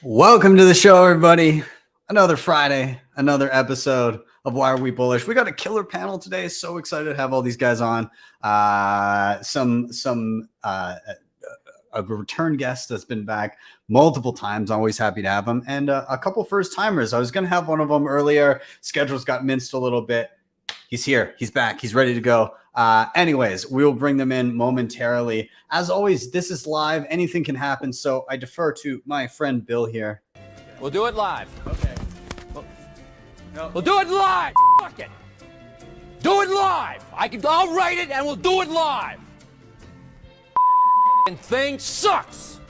Welcome to the show, everybody. Another Friday, another episode of Why Are We Bullish? We got a killer panel today. So excited to have all these guys on. A return guest that's been back multiple times. Always happy to have him. And a couple first timers. I was going to have one of them earlier. Schedules got minced a little bit. He's here. He's back. He's ready to go. Anyways, we'll bring them in momentarily. As always, this is live. Anything can happen. So I defer to my friend Bill here. We'll do it live. Okay. We'll do it live. Fuck it. Do it live. I'll write it and we'll do it live. And thing sucks.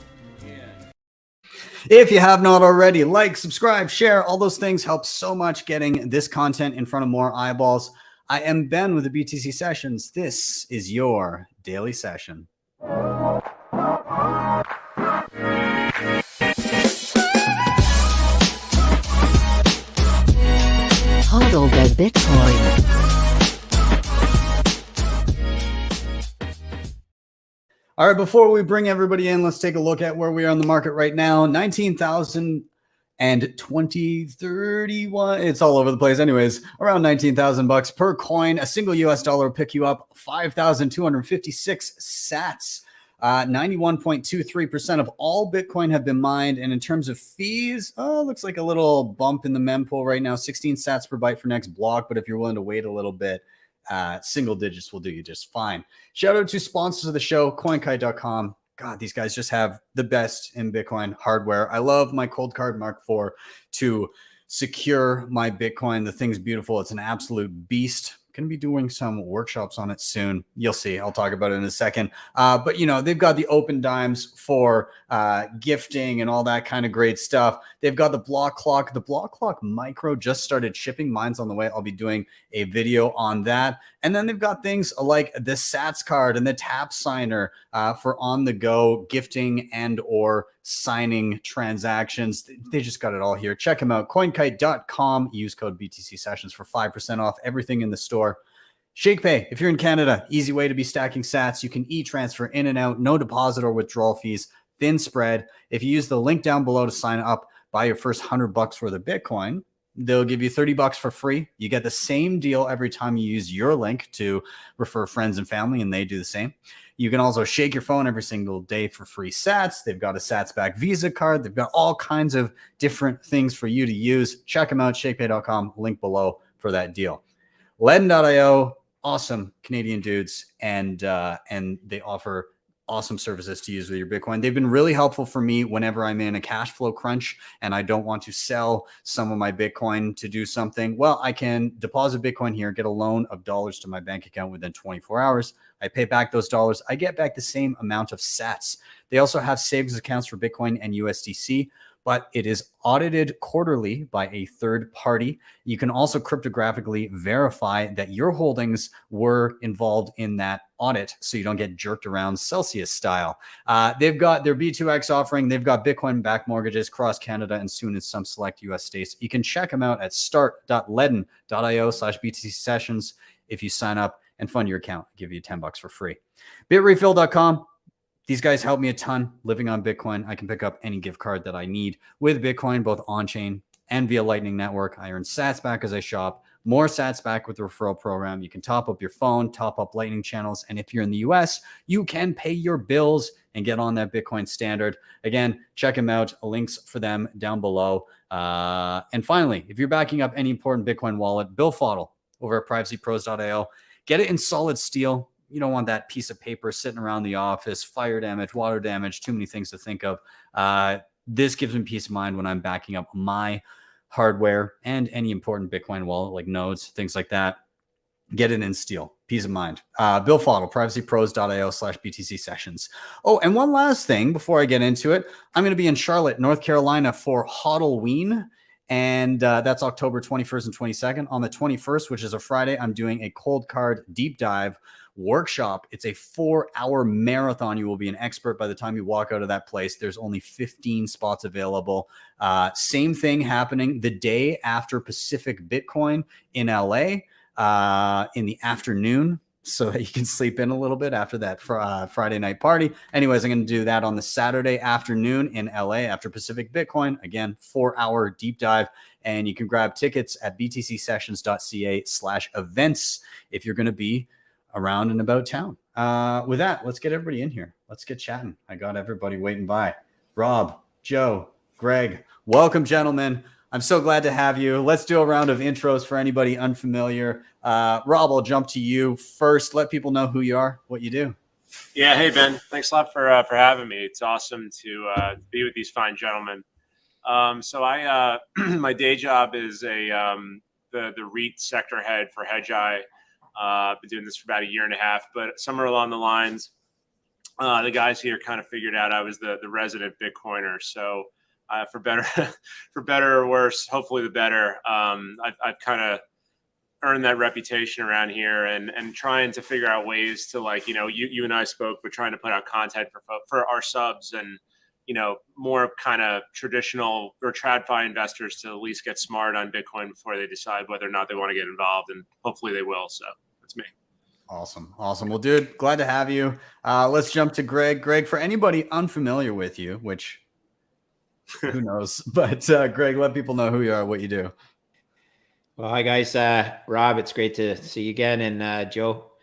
If you have not already, like, subscribe, share, all those things help so much getting this content in front of more eyeballs. I am Ben with the BTC Sessions. This is your daily session. HODL the Bitcoin. All right, before we bring everybody in, let's take a look at where we are on the market right now. 19,000 and 31. It's all over the place. Anyways, around 19,000 bucks per coin. A single US dollar will pick you up 5,256 sats. 91.23% of all Bitcoin have been mined. And in terms of fees, looks like a little bump in the mempool right now. 16 sats per byte for next block. But if you're willing to wait a little bit, single digits will do you just fine. Shout out to sponsors of the show, CoinKite.com. God, these guys just have the best in Bitcoin hardware. I love my Cold Card Mark IV to secure my Bitcoin. The thing's beautiful. It's an absolute beast. Going to be doing some workshops on it soon. You'll see. I'll talk about it in a second. But, you know, they've got the open dimes for gifting and all that kind of great stuff. They've got the block clock. The block clock micro just started shipping. Mine's on the way. I'll be doing a video on that. And then they've got things like the Sats card and the tap signer for on-the-go gifting and or signing transactions. They just got it all here. Check them out. CoinKite.com. Use code BTC Sessions for 5% off everything in the store. Shakepay, if you're in Canada, easy way to be stacking sats. You can e-transfer in and out, no deposit or withdrawal fees, thin spread. If you use the link down below to sign up, buy your first $100 worth of Bitcoin, they'll give you $30 for free. You get the same deal every time you use your link to refer friends and family, and they do the same. You can also shake your phone every single day for free sats. They've got a sats back Visa card. They've got all kinds of different things for you to use. Check them out, shakepay.com, link below for that deal. LEDN.io, awesome Canadian dudes, and they offer awesome services to use with your Bitcoin. They've been really helpful for me whenever I'm in a cash flow crunch and I don't want to sell some of my Bitcoin to do something. Well, I can deposit Bitcoin here, get a loan of dollars to my bank account within 24 hours. I pay back those dollars. I get back the same amount of sats. They also have savings accounts for Bitcoin and USDC, but it is audited quarterly by a third party. You can also cryptographically verify that your holdings were involved in that audit so you don't get jerked around Celsius style. They've got their B2X offering. They've got Bitcoin-backed mortgages across Canada and soon in some select US states. You can check them out at start.ledn.io/BTC Sessions. If you sign up and fund your account, I'll give you $10 for free. Bitrefill.com. These guys help me a ton living on Bitcoin. I can pick up any gift card that I need with Bitcoin, both on-chain and via Lightning Network. I earn sats back as I shop, more sats back with the referral program. You can top up your phone, top up Lightning channels. And if you're in the US, you can pay your bills and get on that Bitcoin standard. Again, check them out. Links for them down below. And finally, if you're backing up any important Bitcoin wallet, BillFodl over at privacypros.io. Get it in solid steel. You don't want that piece of paper sitting around the office, fire damage, water damage, too many things to think of. This gives me peace of mind when I'm backing up my hardware and any important Bitcoin wallet like nodes, things like that. Get it in steel, peace of mind. BillFodl, privacypros.io/BTC Sessions. Oh, and one last thing before I get into it. I'm going to be in Charlotte, North Carolina for HODLween. And that's October 21st and 22nd. On the 21st, which is a Friday, I'm doing a cold card deep dive workshop. It's a 4-hour marathon. You will be an expert by the time you walk out of that place. There's only 15 spots available. Same thing happening the day after Pacific Bitcoin in LA in the afternoon. so that you can sleep in a little bit after that Friday night party. Anyways, I'm going to do that on the Saturday afternoon in LA after Pacific Bitcoin. Again, 4-hour deep dive. And you can grab tickets at btcsessions.ca/events if you're going to be around and about town. With that, let's get everybody in here. Let's get chatting. I got everybody waiting by. Rob, Joe, Greg, welcome, gentlemen. I'm so glad to have you. Let's do a round of intros for anybody unfamiliar. Rob, I'll jump to you first. Let people know who you are, what you do. Yeah, hey Ben, thanks a lot for having me. It's awesome to be with these fine gentlemen. So I my day job is the REIT sector head for Hedgeye. I've been doing this for about a year and a half, but somewhere along the lines, the guys here kind of figured out I was the resident Bitcoiner. So for better or worse, hopefully the better, I've kind of earned that reputation around here and trying to figure out ways to, like, you and I spoke, but trying to put out content for our subs and, more kind of traditional or TradFi investors to at least get smart on Bitcoin before they decide whether or not they want to get involved. And hopefully they will. So that's me. Awesome. Well, dude, glad to have you. Let's jump to Greg. Greg, for anybody unfamiliar with you, which who knows, but Greg, let people know who you are, what you do. Well, hi guys. Rob, it's great to see you again. And Joe.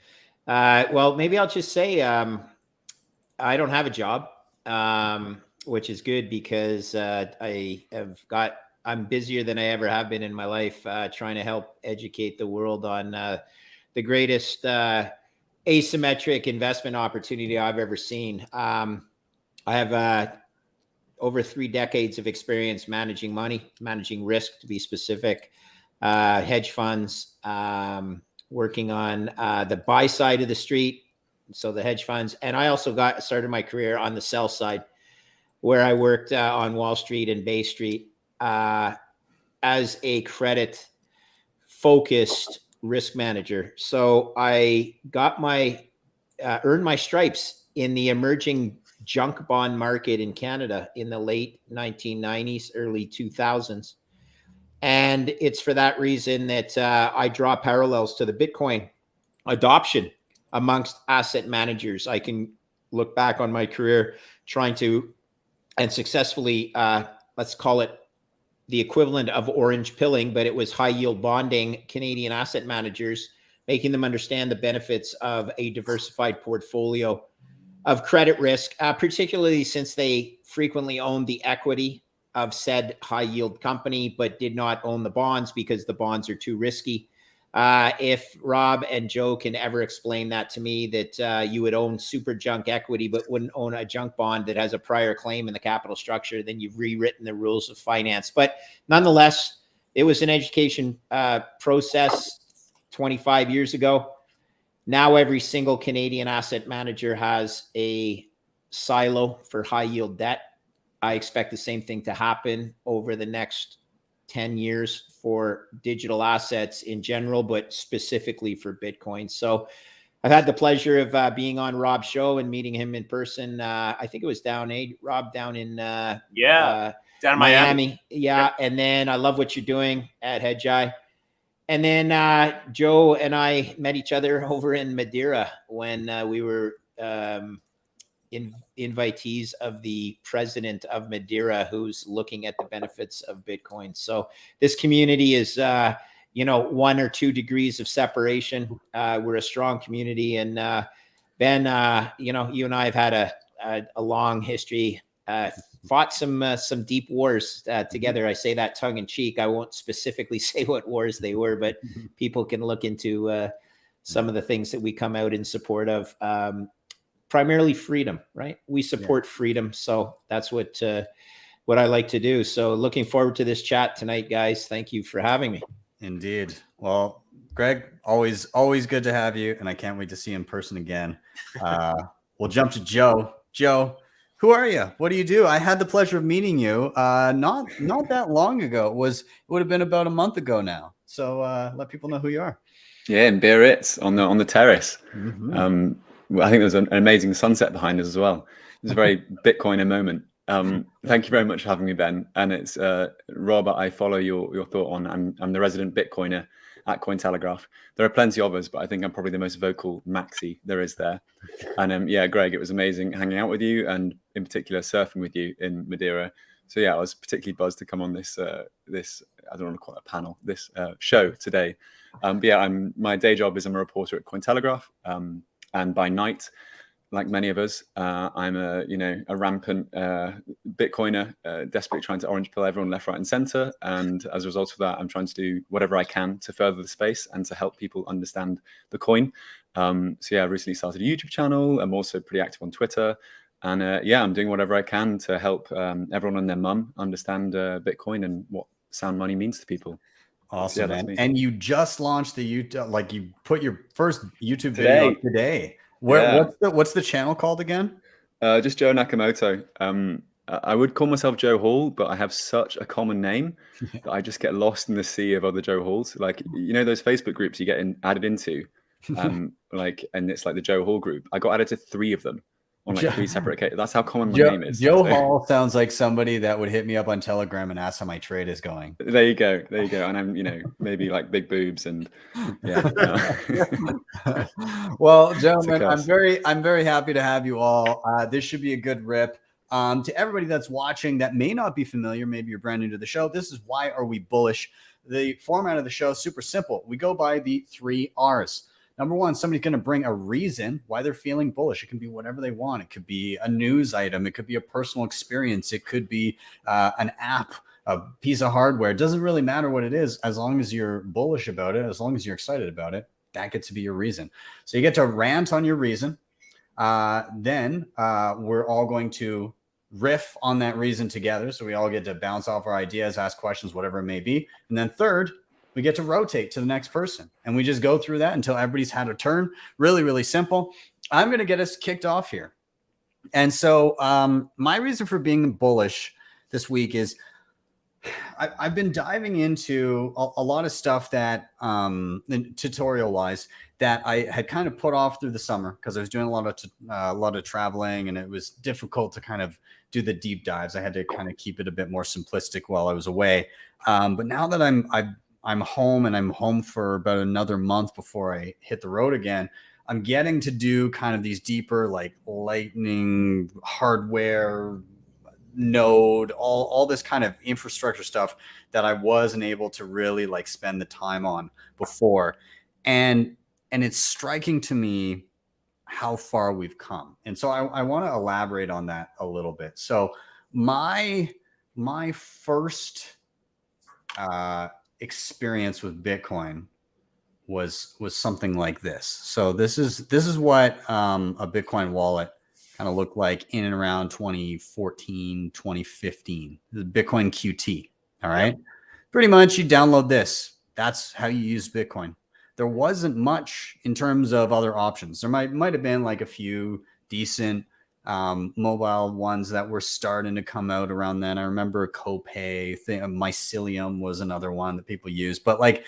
Well, maybe I'll just say I don't have a job, which is good because I'm busier than I ever have been in my life, trying to help educate the world on the greatest asymmetric investment opportunity I've ever seen. I have over 3 decades of experience managing money, managing risk to be specific, hedge funds, working on the buy side of the street, so the hedge funds. And I also started my career on the sell side, where I worked on Wall Street and Bay Street as a credit focused risk manager. So I got earned my stripes in the emerging junk bond market in Canada in the late 1990s, early 2000s. And it's for that reason that I draw parallels to the Bitcoin adoption amongst asset managers. I can look back on my career trying to and successfully, let's call it the equivalent of orange pilling, but it was high yield bonding Canadian asset managers, making them understand the benefits of a diversified portfolio of credit risk, particularly since they frequently owned the equity of said high yield company, but did not own the bonds because the bonds are too risky. If Rob and Joe can ever explain that to me, that you would own super junk equity, but wouldn't own a junk bond that has a prior claim in the capital structure, then you've rewritten the rules of finance. But nonetheless, it was an education process 25 years ago. Now every single Canadian asset manager has a silo for high yield debt. I expect the same thing to happen over the next 10 years for digital assets in general, but specifically for Bitcoin. So I've had the pleasure of being on Rob's show and meeting him in person. I think it was down in down in Miami. Yeah. And then I love what you're doing at Hedgeye. And then Joe and I met each other over in Madeira when we were invitees of the president of Madeira, who's looking at the benefits of Bitcoin. So this community is, 1 or 2 degrees of separation. We're a strong community. And Ben, you and I have had a long history, fought some deep wars together. I say that tongue in cheek. I won't specifically say what wars they were, but people can look into some of the things that we come out in support of. Primarily freedom, right? We support freedom. So that's what I like to do. So looking forward to this chat tonight, guys. Thank you for having me. Indeed. Well, Greg, always good to have you. And I can't wait to see you in person again. We'll jump to Joe. Joe, who are you? What do you do? I had the pleasure of meeting you not that long ago. It would have been about a month ago now. So let people know who you are. Yeah, in Biarritz on the terrace. Mm-hmm. I think there's an amazing sunset behind us as well. It's a very Bitcoiner moment. Thank you very much for having me, Ben. And it's Rob, I follow your thought on I'm the resident Bitcoiner at Cointelegraph. There are plenty of us, but I think I'm probably the most vocal maxi there is there. And yeah, Greg, it was amazing hanging out with you, and in particular surfing with you in Madeira. So yeah, I was particularly buzzed to come on this this, I don't want to call it a panel, this show today. But yeah, my day job is I'm a reporter at Cointelegraph, and by night, like many of us, I'm a rampant Bitcoiner, desperately trying to orange pill everyone left, right, and center. And as a result of that, I'm trying to do whatever I can to further the space and to help people understand the coin. So yeah, I recently started a YouTube channel. I'm also pretty active on Twitter. And yeah, I'm doing whatever I can to help everyone and their mum understand Bitcoin and what sound money means to people. Awesome, So, yeah, man. And you just launched the YouTube, like you put your first YouTube Today. video up today. What's the channel called again? Just Joe Nakamoto. I would call myself Joe Hall, but I have such a common name that I just get lost in the sea of other Joe Halls. Like, those Facebook groups you get added into, and it's like the Joe Hall group. I got added to 3 of them on like 3 separate occasions. That's how common my name is. Joe Hall sounds like somebody that would hit me up on Telegram and ask how my trade is going. There you go. And I'm, maybe like big boobs and yeah. Well, gentlemen, I'm very happy to have you all. This should be a good rip. To everybody that's watching that may not be familiar, maybe you're brand new to the show. This is Why Are We Bullish? The format of the show is super simple. We go by the 3 R's. Number 1, somebody's going to bring a reason why they're feeling bullish. It can be whatever they want. It could be a news item. It could be a personal experience. It could be an app, a piece of hardware. It doesn't really matter what it is, as long as you're bullish about it, as long as you're excited about it, that gets to be your reason. So you get to rant on your reason. Then we're all going to riff on that reason together. So we all get to bounce off our ideas, ask questions, whatever it may be. And then third, we get to rotate to the next person. And we just go through that until everybody's had a turn. Really, really simple. I'm going to get us kicked off here. And so my reason for being bullish this week is I've been diving into a lot of stuff that tutorial wise that I had kind of put off through the summer because I was doing a lot of traveling, and it was difficult to kind of do the deep dives. I had to kind of keep it a bit more simplistic while I was away. But now that I'm home, and I'm home for about another month before I hit the road again, I'm getting to do kind of these deeper, like lightning hardware node, all this kind of infrastructure stuff that I wasn't able to really like spend the time on before. And it's striking to me how far we've come. And so I want to elaborate on that a little bit. So my first experience with Bitcoin was something like this. So this is what a Bitcoin wallet kind of looked like in and around 2014, 2015. The Bitcoin QT. All right. Pretty much you download this. That's how you use Bitcoin. There wasn't much in terms of other options. There might have been like a few decent mobile ones that were starting to come out around then. I remember Copay, Mycelium was another one that people used. But like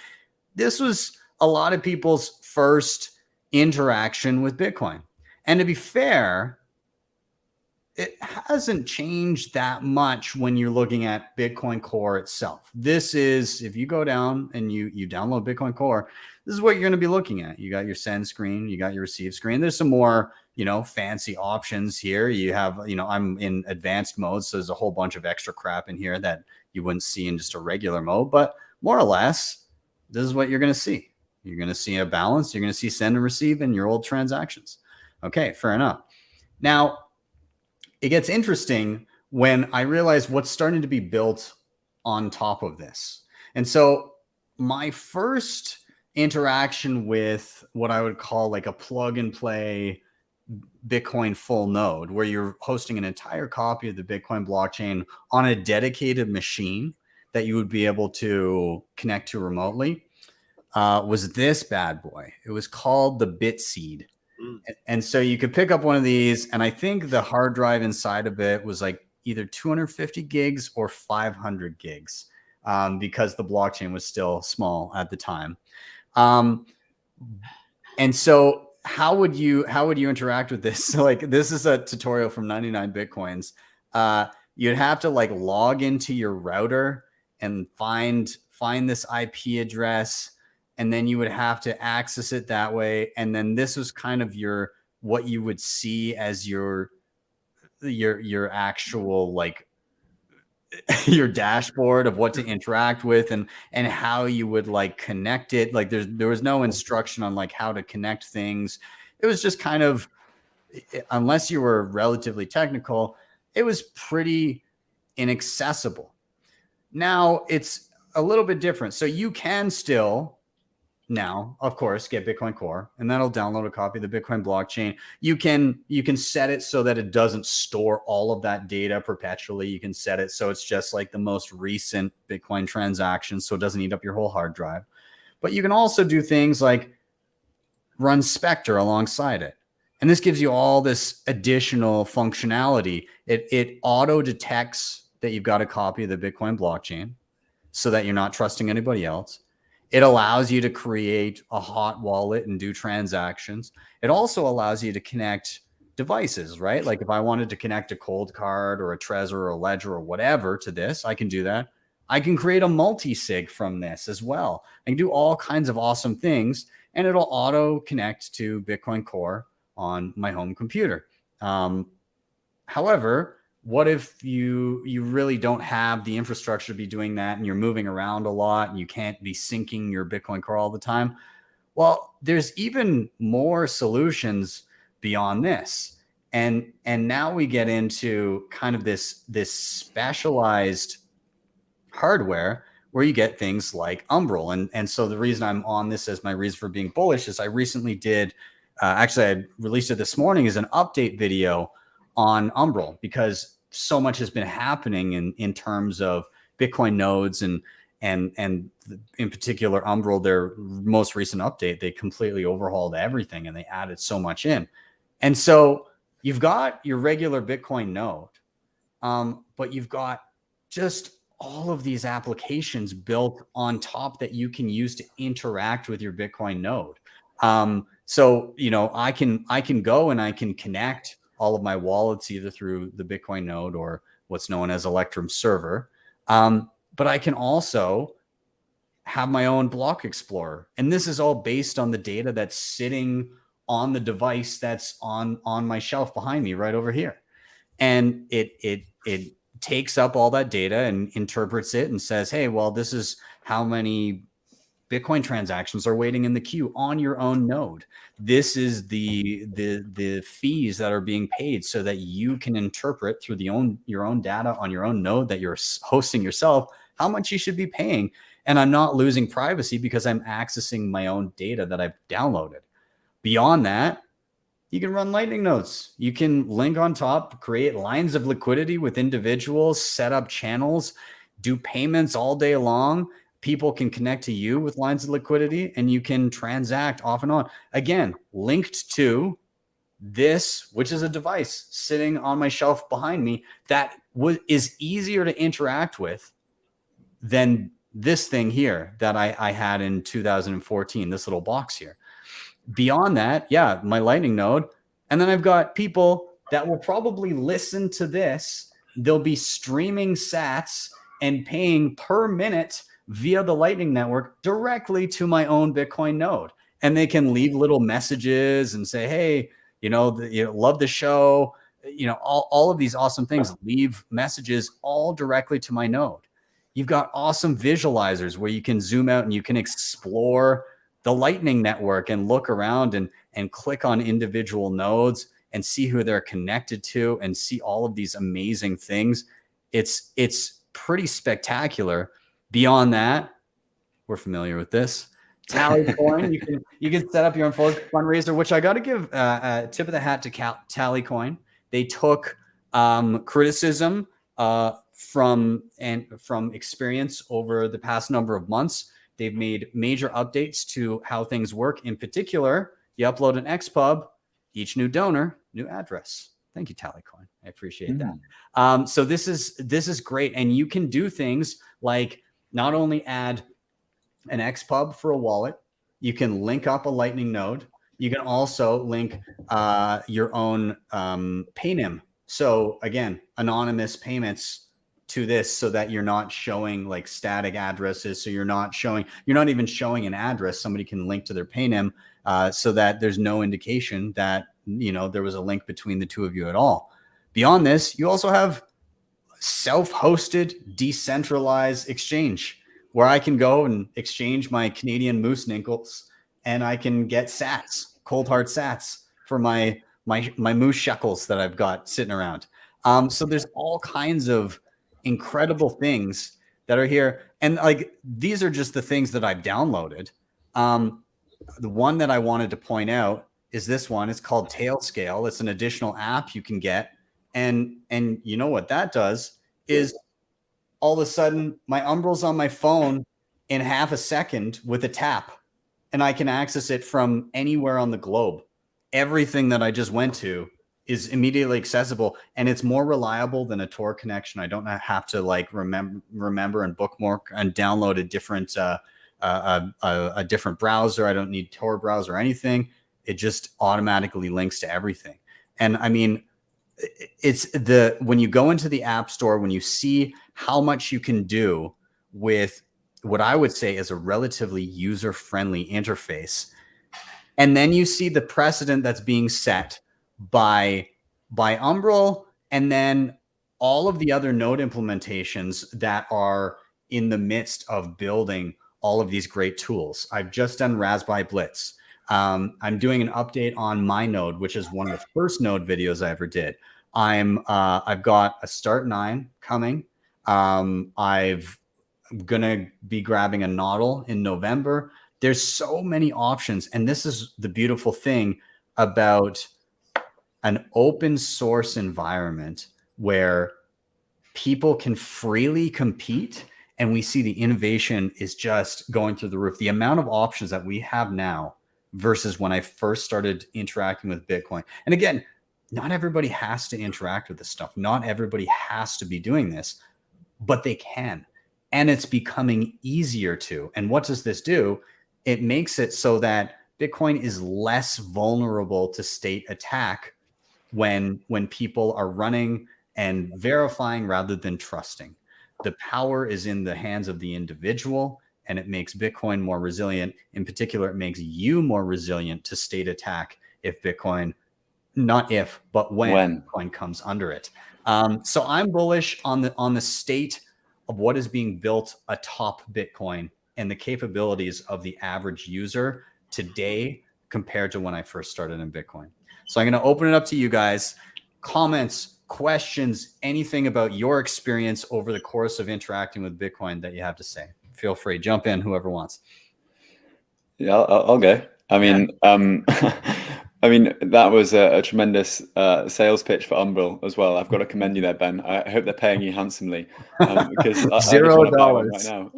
this was a lot of people's first interaction with Bitcoin. And to be fair, it hasn't changed that much when you're looking at Bitcoin Core itself. This is, if you go down and you download Bitcoin Core, this is what you're going to be looking at. You got your send screen, you got your receive screen. There's some more, fancy options here. You have, I'm in advanced mode, so there's a whole bunch of extra crap in here that you wouldn't see in just a regular mode. But more or less, this is what you're going to see. You're going to see a balance. You're going to see send and receive in your old transactions. Okay, fair enough. Now, it gets interesting when I realize what's starting to be built on top of this. And so my first interaction with what I would call like a plug and play Bitcoin full node, where you're hosting an entire copy of the Bitcoin blockchain on a dedicated machine that you would be able to connect to remotely, was this bad boy. It was called the BitSeed. And so you could pick up one of these, and I think the hard drive inside of it was like either 250 gigs or 500 gigs because the blockchain was still small at the time. And so how would you interact with this? So like this is a tutorial from 99 Bitcoins. You'd have to like log into your router and find this IP address. and then you would have to access it that way. And then this was kind of what you would see as your actual like your dashboard of what to interact with and how you would like connect it. Like there was no instruction on like how to connect things. It was just kind of, unless you were relatively technical, it was pretty inaccessible. Now it's a little bit different. So you can still now, of course, get Bitcoin Core, and that'll download a copy of the Bitcoin blockchain. You can set it so that it doesn't store all of that data perpetually. You can set it so it's just like the most recent Bitcoin transactions, so it doesn't eat up your whole hard drive. But you can also do things like run Spectre alongside it. And this gives you all this additional functionality. It auto detects that you've got a copy of the Bitcoin blockchain so that you're not trusting anybody else. It allows you to create a hot wallet and do transactions. It also allows you to connect devices, right? Like if I wanted to connect a cold card or a Trezor or a Ledger or whatever to this, I can do that. I can create a multi-sig from this as well. I can do all kinds of awesome things, and it'll auto connect to Bitcoin Core on my home computer. However, what if you really don't have the infrastructure to be doing that, and you're moving around a lot and you can't be syncing your Bitcoin Core all the time? Well, there's even more solutions beyond this. And now we get into kind of this specialized hardware where you get things like Umbrel. And so the reason I'm on this as my reason for being bullish is I recently did, actually I released it this morning as an update video on Umbrel, because so much has been happening in terms of Bitcoin nodes and in particular Umbrel, their most recent update, they completely overhauled everything and they added so much in. And so you've got your regular Bitcoin node, but you've got just all of these applications built on top that you can use to interact with your Bitcoin node. So, you know, I can go and I can connect all of my wallets either through the Bitcoin node or what's known as Electrum server. But I can also have my own block explorer. And this is all based on the data that's sitting on the device that's on my shelf behind me right over here. And it takes up all that data and interprets it and says, hey, well, this is how many Bitcoin transactions are waiting in the queue on your own node. This is the fees that are being paid so that you can interpret through your own data on your own node that you're hosting yourself, how much you should be paying. And I'm not losing privacy because I'm accessing my own data that I've downloaded. Beyond that, you can run Lightning nodes. You can link on top, create lines of liquidity with individuals, set up channels, do payments all day long. People can connect to you with lines of liquidity, and you can transact off and on. Again, linked to this, which is a device sitting on my shelf behind me that is easier to interact with than this thing here that I had in 2014, this little box here. Beyond that, yeah, my Lightning node. And then I've got people that will probably listen to this. They'll be streaming sats and paying per minute via the Lightning Network directly to my own Bitcoin node. And they can leave little messages and say, hey, love the show, all of these awesome things, leave messages all directly to my node. You've got awesome visualizers where you can zoom out and you can explore the Lightning Network and look around and click on individual nodes and see who they're connected to and see all of these amazing things. It's pretty spectacular. Beyond that, we're familiar with this. Tallycoin, you can set up your own fundraiser, which I got to give a tip of the hat to Tallycoin. They took criticism from experience over the past number of months. They've made major updates to how things work. In particular, you upload an XPub, each new donor, new address. Thank you, Tallycoin. I appreciate that. So this is great, and you can do things like not only add an XPub for a wallet, you can link up a Lightning node. You can also link your own Paynim. So again, anonymous payments to this so that you're not showing like static addresses. So you're not even showing an address. Somebody can link to their Panem so that there's no indication that, there was a link between the two of you at all. Beyond this, you also have self-hosted, decentralized exchange where I can go and exchange my Canadian moose nickels and I can get sats, cold hard sats for my moose shekels that I've got sitting around. So there's all kinds of incredible things that are here. And like, these are just the things that I've downloaded. The one that I wanted to point out is this one. It's called Tailscale. It's an additional app you can get. And you know what that does is all of a sudden my Umbrel's on my phone in half a second with a tap, and I can access it from anywhere on the globe. Everything that I just went to is immediately accessible, and it's more reliable than a Tor connection. I don't have to like remember and bookmark and download a different a different browser. I don't need Tor browser or anything. It just automatically links to everything. And I mean, when you go into the App Store, when you see how much you can do with what I would say is a relatively user-friendly interface, and then you see the precedent that's being set by Umbrel, and then all of the other node implementations that are in the midst of building all of these great tools. I've just done Raspberry Blitz. I'm doing an update on my node, which is one of the first node videos I ever did. I've got a Start 9 coming. I've gonna be grabbing a Nodl in November. There's so many options, and this is the beautiful thing about an open source environment where people can freely compete, and we see the innovation is just going through the roof. The amount of options that we have now versus when I first started interacting with Bitcoin. And again, not everybody has to interact with this stuff. Not everybody has to be doing this, but they can. And it's becoming easier to. And what does this do? It makes it so that Bitcoin is less vulnerable to state attack when people are running and verifying rather than trusting. The power is in the hands of the individual, and it makes Bitcoin more resilient. In particular, it makes you more resilient to state attack if Bitcoin, not if, but when Bitcoin comes under it. So I'm bullish on the state of what is being built atop Bitcoin and the capabilities of the average user today compared to when I first started in Bitcoin. So I'm going to open it up to you guys. Comments, questions, anything about your experience over the course of interacting with Bitcoin that you have to say. Feel free, jump in, whoever wants. Yeah, I'll go. I mean, I mean, that was a tremendous sales pitch for Umbrel as well. I've got to commend you there, Ben. I hope they're paying you handsomely because I just want to buy one right now.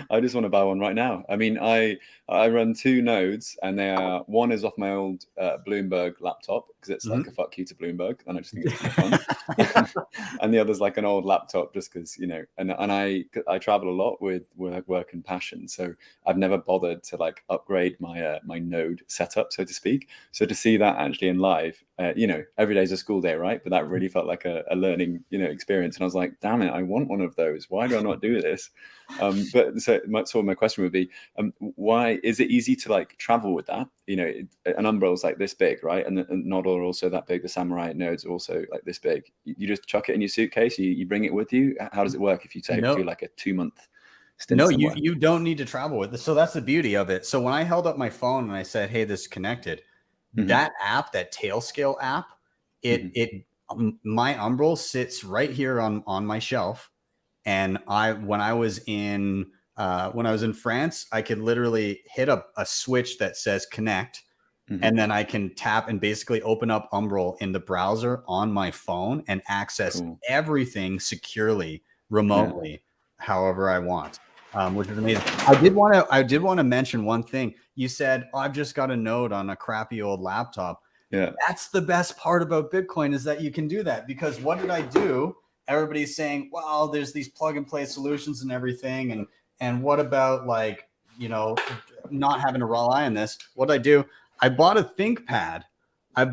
I just want to buy one right now. I mean, I run 2 nodes, and they are, one is off my old Bloomberg laptop because it's like a fuck you to Bloomberg, and I just think it's kind of fun. And the other's like an old laptop just because, you know, and I travel a lot with work and passion, so I've never bothered to like upgrade my my node setup, so to speak. So to see that actually in live, you know, every day's a school day, right? But that really felt like a learning, you know, experience. And I was like, damn it, I want one of those. Why do I not do this? But so my question would be, why is it easy to like travel with that? You know, an Umbrel's like this big, right? And the Nodl are also that big. The Samurai nodes are also like this big. You just chuck it in your suitcase. You bring it with you. How does it work if you take to like a 2-month stint? No, you don't need to travel with it. So that's the beauty of it. So when I held up my phone and I said, hey, this is connected, that app, that Tailscale app, my Umbrel sits right here on my shelf. And when I was in France, I could literally hit a switch that says connect, and then I can tap and basically open up Umbrel in the browser on my phone and access everything securely, remotely, however I want. Which is amazing. I did want to mention one thing. You said, I've just got a node on a crappy old laptop. Yeah, that's the best part about Bitcoin, is that you can do that. Because what did I do? Everybody's saying, well, there's these plug and play solutions and everything. And what about, like, you know, not having to rely on this? What did I do? I bought a ThinkPad. I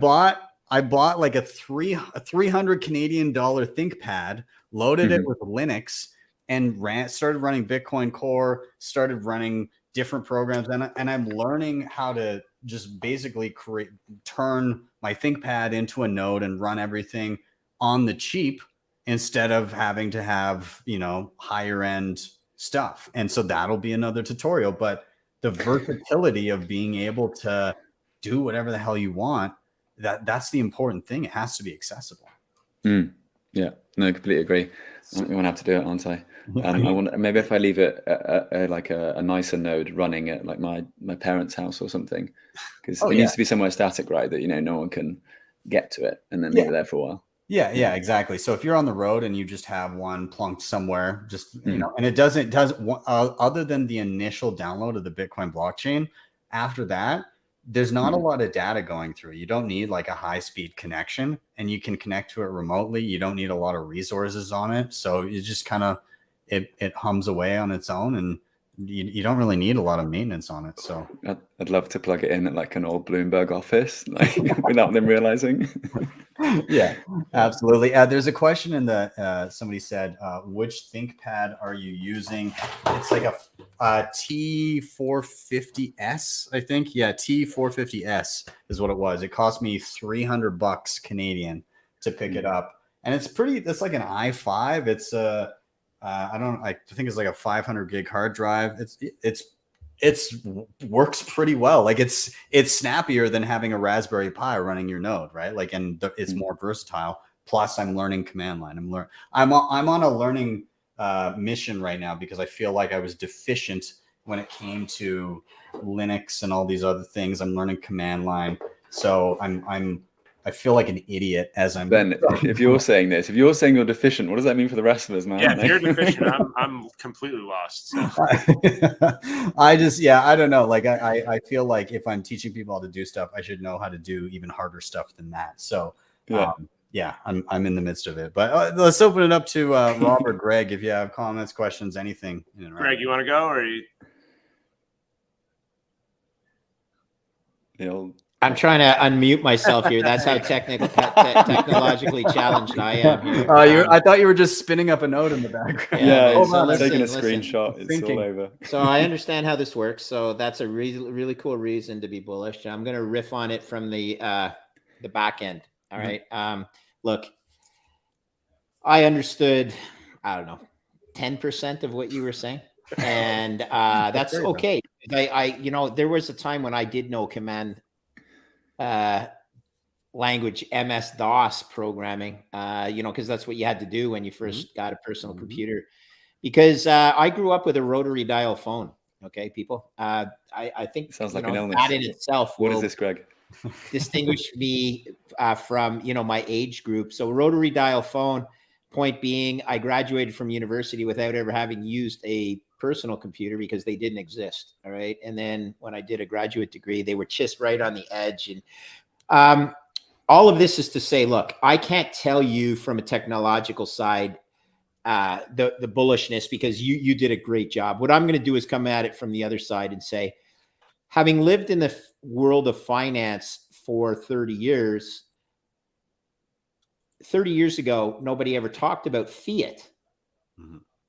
I bought like a 300 Canadian dollar ThinkPad, loaded it with Linux, and started running Bitcoin Core, started running different programs, and I'm learning how to just basically turn my ThinkPad into a node and run everything on the cheap instead of having to have, you know, higher end stuff. And so that'll be another tutorial, but the versatility of being able to do whatever the hell you want, that's the important thing. It has to be accessible. Yeah, no, completely agree. I'm gonna have to do it, aren't I? I want, maybe if I leave it like a nicer node running at like my parents' house or something, because it needs to be somewhere static, right? That, you know, no one can get to it and then leave it there for a while. Yeah, exactly. So if you're on the road and you just have one plunked somewhere, just, you know, and it doesn't other than the initial download of the Bitcoin blockchain, after that, there's not a lot of data going through. You don't need like a high speed connection, and you can connect to it remotely. You don't need a lot of resources on it. So you just kind of, it hums away on its own, and you don't really need a lot of maintenance on it. So I'd love to plug it in at like an old Bloomberg office, like without them realizing. Yeah, absolutely. There's a question in the somebody said, which ThinkPad are you using? It's like a T450S, I think. Yeah, T450S is what it was. It cost me $300 Canadian to pick it up, and it's like an i5. It's I think it's like a 500 gig hard drive. It's works pretty well. Like it's snappier than having a Raspberry Pi running your node, right? Like, and it's more versatile. Plus, I'm learning command line. I'm on a learning mission right now, because I feel like I was deficient when it came to Linux and all these other things. I'm learning command line, so I feel like an idiot as I'm. Ben, if you're saying this, if you're saying you're deficient, what does that mean for the rest of us, man? Yeah, if you're deficient, I'm completely lost. So. I don't know. Like I feel like if I'm teaching people how to do stuff, I should know how to do even harder stuff than that. So yeah, I'm in the midst of it. But let's open it up to Rob or Greg if you have comments, questions, anything. Greg, you want to go, or you? I'm trying to unmute myself here. That's how technologically challenged I am here. I thought you were just spinning up a note in the background. Yeah, taking a screenshot. It's all over. So I understand how this works. So that's a really cool reason to be bullish. I'm going to riff on it from the back end. All right. Look, I understood, I don't know, 10% of what you were saying. And that's okay. You know, there was a time when I did know command language, MS-DOS programming, you know, because that's what you had to do when you first got a personal computer. Because I grew up with a rotary dial phone. Okay, people. I think sounds like an illness. That in itself. What is this, Greg? Distinguish me from, you know, my age group. So rotary dial phone. Point being, I graduated from university without ever having used a personal computer because they didn't exist. All right. And then when I did a graduate degree, they were just right on the edge. And all of this is to say, look, I can't tell you from a technological side the bullishness, because you did a great job. What I'm going to do is come at it from the other side and say, having lived in the world of finance for 30 years, 30 years ago, nobody ever talked about fiat.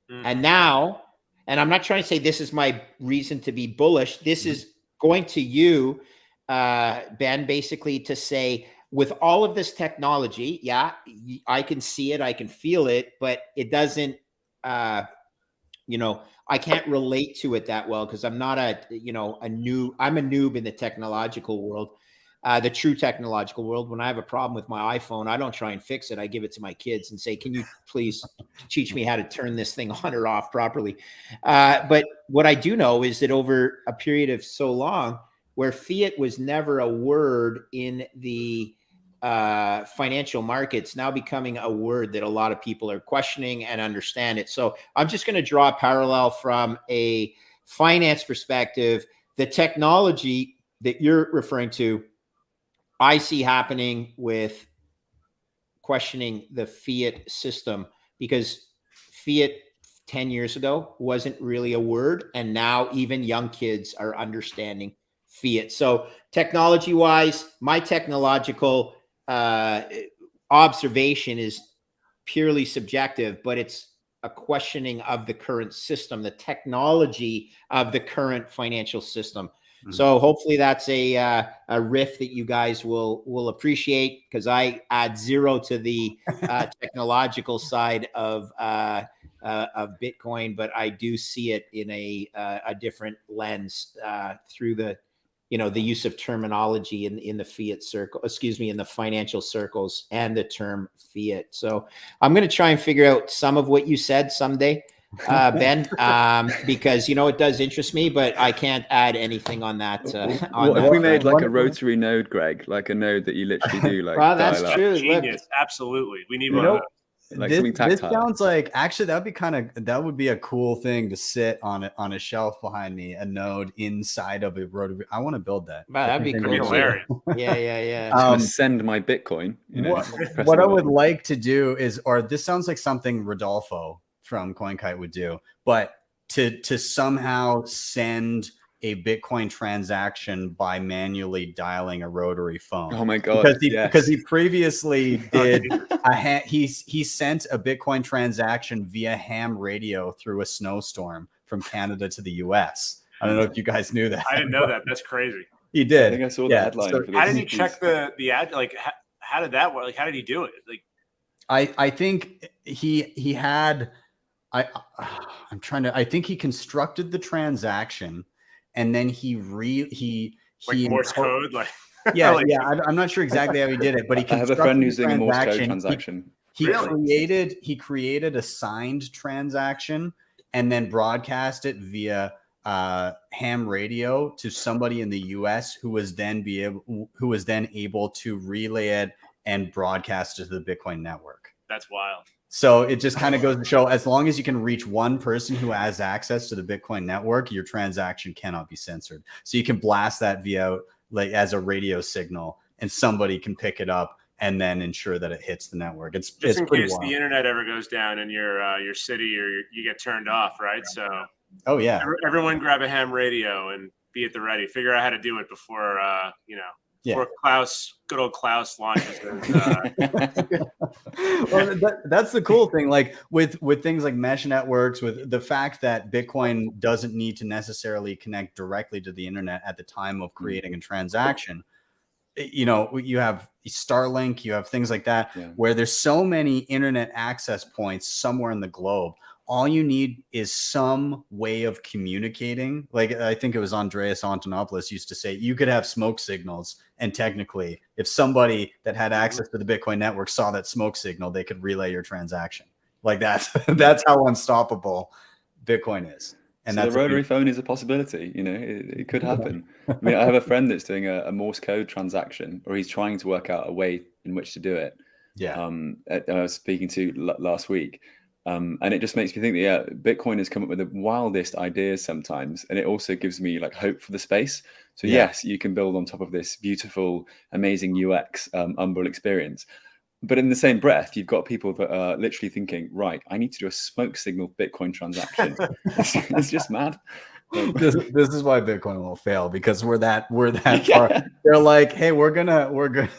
And now, and I'm not trying to say this is my reason to be bullish. This is going to you, Ben, basically to say, with all of this technology, yeah, I can see it, I can feel it, but it doesn't, you know, I can't relate to it that well because I'm not I'm a noob in the technological world. The true technological world. When I have a problem with my iPhone, I don't try and fix it. I give it to my kids and say, can you please teach me how to turn this thing on or off properly? But what I do know is that over a period of so long, where fiat was never a word in the financial markets, now becoming a word that a lot of people are questioning and understand it. So I'm just going to draw a parallel from a finance perspective. The technology that you're referring to, I see happening with questioning the fiat system, because fiat 10 years ago wasn't really a word. And now even young kids are understanding fiat. So technology wise, my technological observation is purely subjective, but it's a questioning of the current system, the technology of the current financial system. So hopefully that's a riff that you guys will appreciate, because I add zero to the technological side of Bitcoin, but I do see it in a different lens through the the use of terminology in the fiat circle, in the financial circles, and the term fiat. So I'm going to try and figure out some of what you said someday, Ben, because it does interest me, but I can't add anything on that. What if we made like a rotary node, Greg, like a node that you literally do like? Well, that's true. Genius. Look, Absolutely, we need one of those. Like this sounds like, actually that would be a cool thing to sit on a shelf behind me, a node inside of a rotary. I want to build that. Wow, that'd be cool. Hilarious. Yeah. I'm gonna send my Bitcoin. What I would like to do is, or this sounds like something Rodolfo from CoinKite would do, but to somehow send a Bitcoin transaction by manually dialing a rotary phone. Oh my god! Because he previously did he sent a Bitcoin transaction via ham radio through a snowstorm from Canada to the US. I don't know if you guys knew that. I didn't know that. That's crazy. He did. I think I saw the headline. So how did he check the ad? Like, how did that work? Like, how did he do it? Like, I think he had. I think he constructed the transaction, and then he Morse code, like I'm not sure exactly how he did it, but he. I have a friend who's doing a Morse code transaction. He created a signed transaction and then broadcast it via ham radio to somebody in the US who was then able to relay it and broadcast it to the Bitcoin network. That's wild. So it just kind of goes to show, as long as you can reach one person who has access to the Bitcoin network, your transaction cannot be censored. So you can blast that via like as a radio signal, and somebody can pick it up and then ensure that it hits the network. It's in pretty case wild. The internet ever goes down in your city, or you get turned off, right? So everyone grab a ham radio and be at the ready. Figure out how to do it before before good old Klaus launches his, Well, that's the cool thing. Like with things like mesh networks, with the fact that Bitcoin doesn't need to necessarily connect directly to the internet at the time of creating a transaction. You have Starlink, you have things like that, where there's so many internet access points somewhere in the globe. All you need is some way of communicating. Like I think it was Andreas Antonopoulos used to say, you could have smoke signals, and technically, if somebody that had access to the Bitcoin network saw that smoke signal, they could relay your transaction. Like that's how unstoppable Bitcoin is. And so the rotary phone is a possibility. It could happen. I mean, I have a friend that's doing a Morse code transaction, or he's trying to work out a way in which to do it. I was speaking to last week. And it just makes me think that, Bitcoin has come up with the wildest ideas sometimes. And it also gives me like hope for the space. So yes, you can build on top of this beautiful, amazing UX Umbral experience. But in the same breath, you've got people that are literally thinking, right, I need to do a smoke signal Bitcoin transaction. It's just mad. This is why Bitcoin will fail, because we're that far. They're like, hey, we're gonna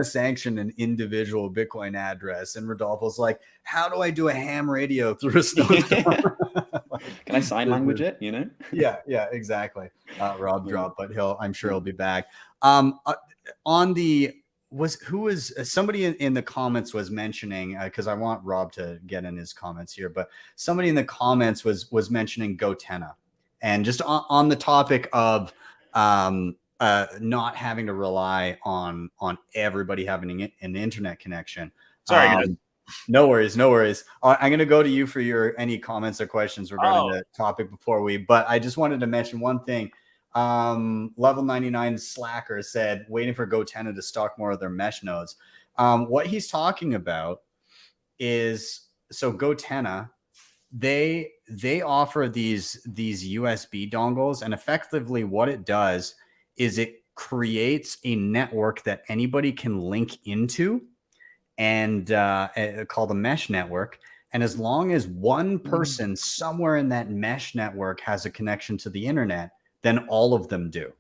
sanction an individual Bitcoin address, and Rodolfo's like, how do I do a ham radio through a snowstorm? Can I sign language it? Yeah, exactly. Rob dropped, but I'm sure he'll be back. Somebody in the comments was mentioning, because I want Rob to get in his comments here, but somebody in the comments was mentioning GoTenna, and just on the topic of not having to rely on everybody having an internet connection. Sorry, guys. No worries. I'm going to go to you for any comments or questions regarding the topic but I just wanted to mention one thing. Level 99 Slacker said, waiting for GoTenna to stock more of their mesh nodes. What he's talking about is, so GoTenna, they offer these USB dongles, and effectively what it does is it creates a network that anybody can link into, and called a mesh network. And as long as one person somewhere in that mesh network has a connection to the internet, then all of them do.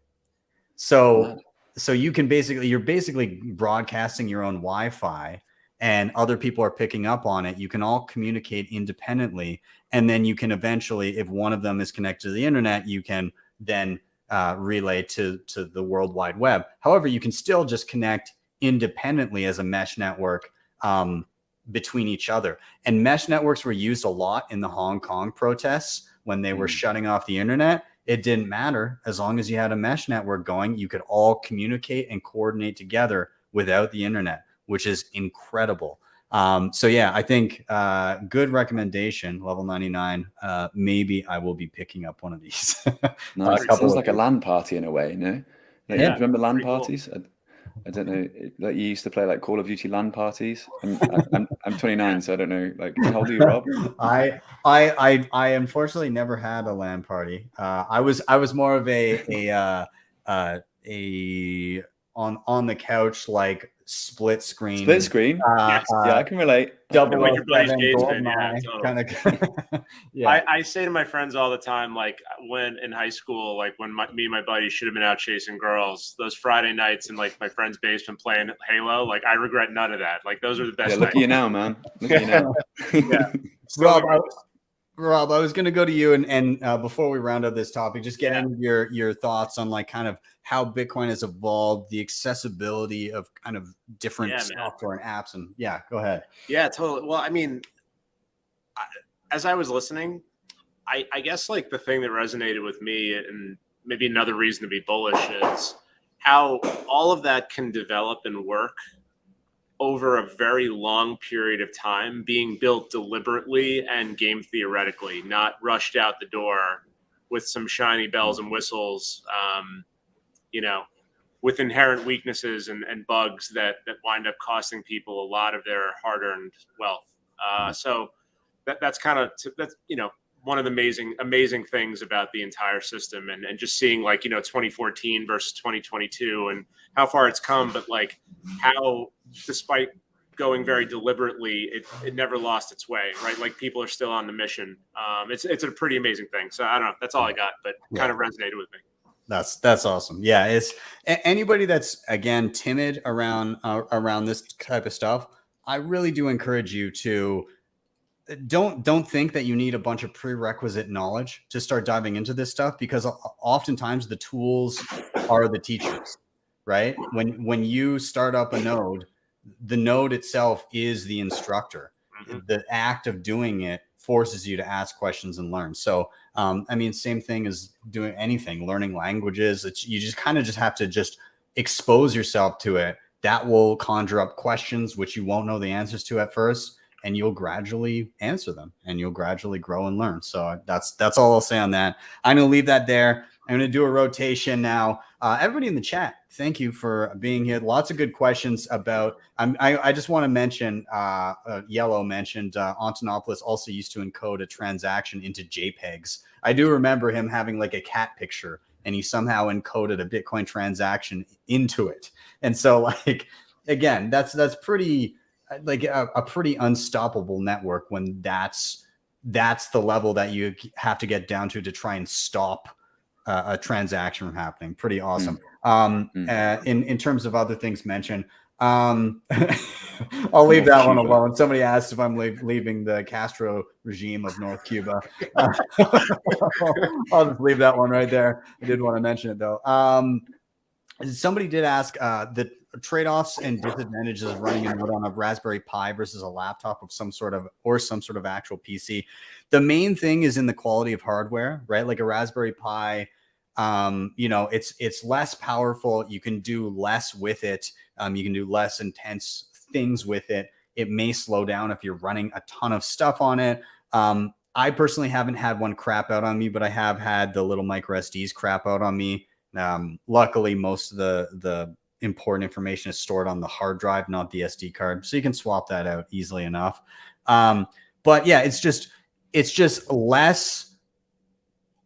So so you can you're basically broadcasting your own Wi-Fi, and other people are picking up on it. You can all communicate independently, and then you can eventually, if one of them is connected to the internet, you can then relay to the World Wide Web. However, you can still just connect independently as a mesh network between each other. And mesh networks were used a lot in the Hong Kong protests when they were shutting off the internet. It didn't matter. As long as you had a mesh network going, you could all communicate and coordinate together without the internet, which is incredible. So yeah, I think good recommendation, level 99. Maybe I will be picking up one of these. Nice. It sounds like a LAN party in a way, no? Like, Yeah, remember LAN pretty cool. parties? I don't know. Like you used to play like Call of Duty LAN parties. I'm 29, so I don't know. Like, how old are you, Rob? I unfortunately never had a LAN party. I was more of a on the couch, like split screen. Split screen. Yes. Yeah, I can relate. Double Like your buddy's 07 basement, GoldenEye, totally. kind of. Yeah. I say to my friends all the time, like when in high school, like when me and my buddies should have been out chasing girls, those Friday nights in like my friend's basement playing Halo, like I regret none of that. Like those are the best. Yeah, look at you now, man. Look at you now. Yeah. Rob, I was going to go to you and before we round up this topic, just get into your thoughts on like kind of how Bitcoin has evolved, the accessibility of kind of different software and apps, and go ahead. Yeah, totally. Well, I mean, as I was listening, I guess like the thing that resonated with me, and maybe another reason to be bullish, is how all of that can develop and work over a very long period of time, being built deliberately and game theoretically, not rushed out the door with some shiny bells and whistles, with inherent weaknesses and bugs that wind up costing people a lot of their hard-earned wealth. So that's kind of, one of the amazing things about the entire system, and just seeing like, 2014 versus 2022 and how far it's come, but like how, despite going very deliberately, it never lost its way, right? Like people are still on the mission. It's a pretty amazing thing. So I don't know, that's all I got, but kind of resonated with me. That's awesome. Yeah, it's anybody that's again timid around this type of stuff. I really do encourage you to don't think that you need a bunch of prerequisite knowledge to start diving into this stuff, because oftentimes the tools are the teachers, right? When you start up a node, the node itself is the instructor. The act of doing it forces you to ask questions and learn. So, I mean, same thing as doing anything, learning languages. You just kind of just have to just expose yourself to it. That will conjure up questions which you won't know the answers to at first, and you'll gradually answer them, and you'll gradually grow and learn. So that's all I'll say on that. I'm going to leave that there. I'm going to do a rotation now. Everybody in the chat, thank you for being here. Lots of good questions about. I just want to mention. Yellow mentioned Antonopoulos also used to encode a transaction into JPEGs. I do remember him having like a cat picture, and he somehow encoded a Bitcoin transaction into it. And so, like, again, that's pretty like a pretty unstoppable network when that's the level that you have to get down to try and stop a transaction from happening. Pretty awesome. In terms of other things mentioned, I'll leave that one alone. Somebody asked if I'm leaving the Castro regime of North Cuba. I'll just leave that one right there. I did want to mention it though. Somebody did ask the trade-offs and disadvantages of running a node on a Raspberry Pi versus a laptop of some sort of actual PC. The main thing is in the quality of hardware, right? Like a Raspberry Pi, it's less powerful. You can do less with it. You can do less intense things with it. It may slow down if you're running a ton of stuff on it. I personally haven't had one crap out on me, but I have had the little micro SDs crap out on me. Luckily, most of the important information is stored on the hard drive, not the SD card. So you can swap that out easily enough. But yeah, it's just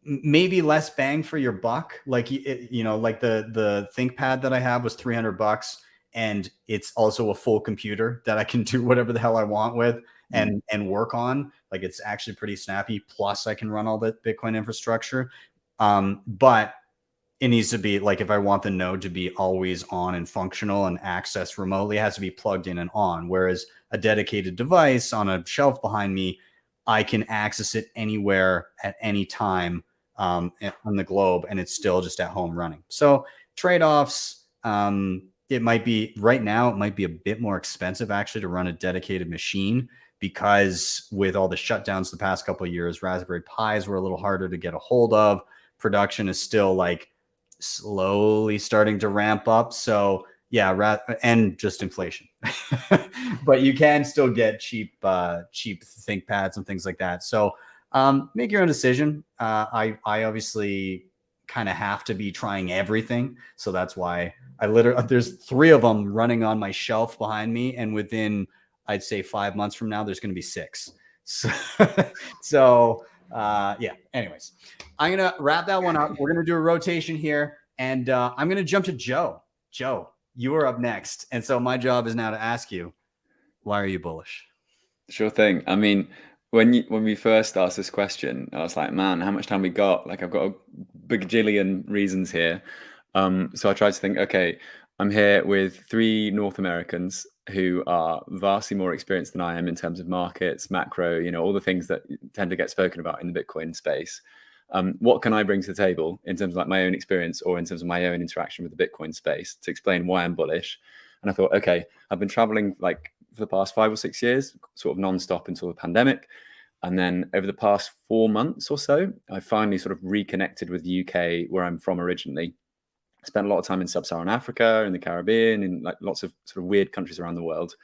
maybe less bang for your buck. Like, like the ThinkPad that I have was $300, and it's also a full computer that I can do whatever the hell I want with and work on. Like, it's actually pretty snappy. Plus I can run all the Bitcoin infrastructure. But it needs to be like, if I want the node to be always on and functional and accessed remotely, it has to be plugged in and on. Whereas a dedicated device on a shelf behind me, I can access it anywhere at any time on the globe, and it's still just at home running. So trade-offs, it might be right now, it might be a bit more expensive actually to run a dedicated machine, because with all the shutdowns the past couple of years, Raspberry Pis were a little harder to get a hold of. Production is still like slowly starting to ramp up. So yeah, and just inflation. But you can still get cheap ThinkPads and things like that. So make your own decision. I obviously kind of have to be trying everything. So that's why there's 3 of them running on my shelf behind me. And within, I'd say 5 months from now, there's going to be 6. So yeah, anyways, I'm going to wrap that one up. We're going to do a rotation here, and I'm going to jump to Joe. Joe, you are up next. And so my job is now to ask you, why are you bullish? Sure thing. I mean, when we first asked this question, I was like, man, how much time we got? Like, I've got a bajillion reasons here. So I tried to think, okay, I'm here with 3 North Americans who are vastly more experienced than I am in terms of markets, macro, all the things that tend to get spoken about in the Bitcoin space. What can I bring to the table in terms of like my own experience or in terms of my own interaction with the Bitcoin space to explain why I'm bullish? And I thought, okay, I've been traveling like for the past 5 or 6 years, sort of nonstop until the pandemic. And then over the past 4 months or so, I finally sort of reconnected with the UK, where I'm from originally. I spent a lot of time in sub-Saharan Africa, in the Caribbean, in like lots of sort of weird countries around the world.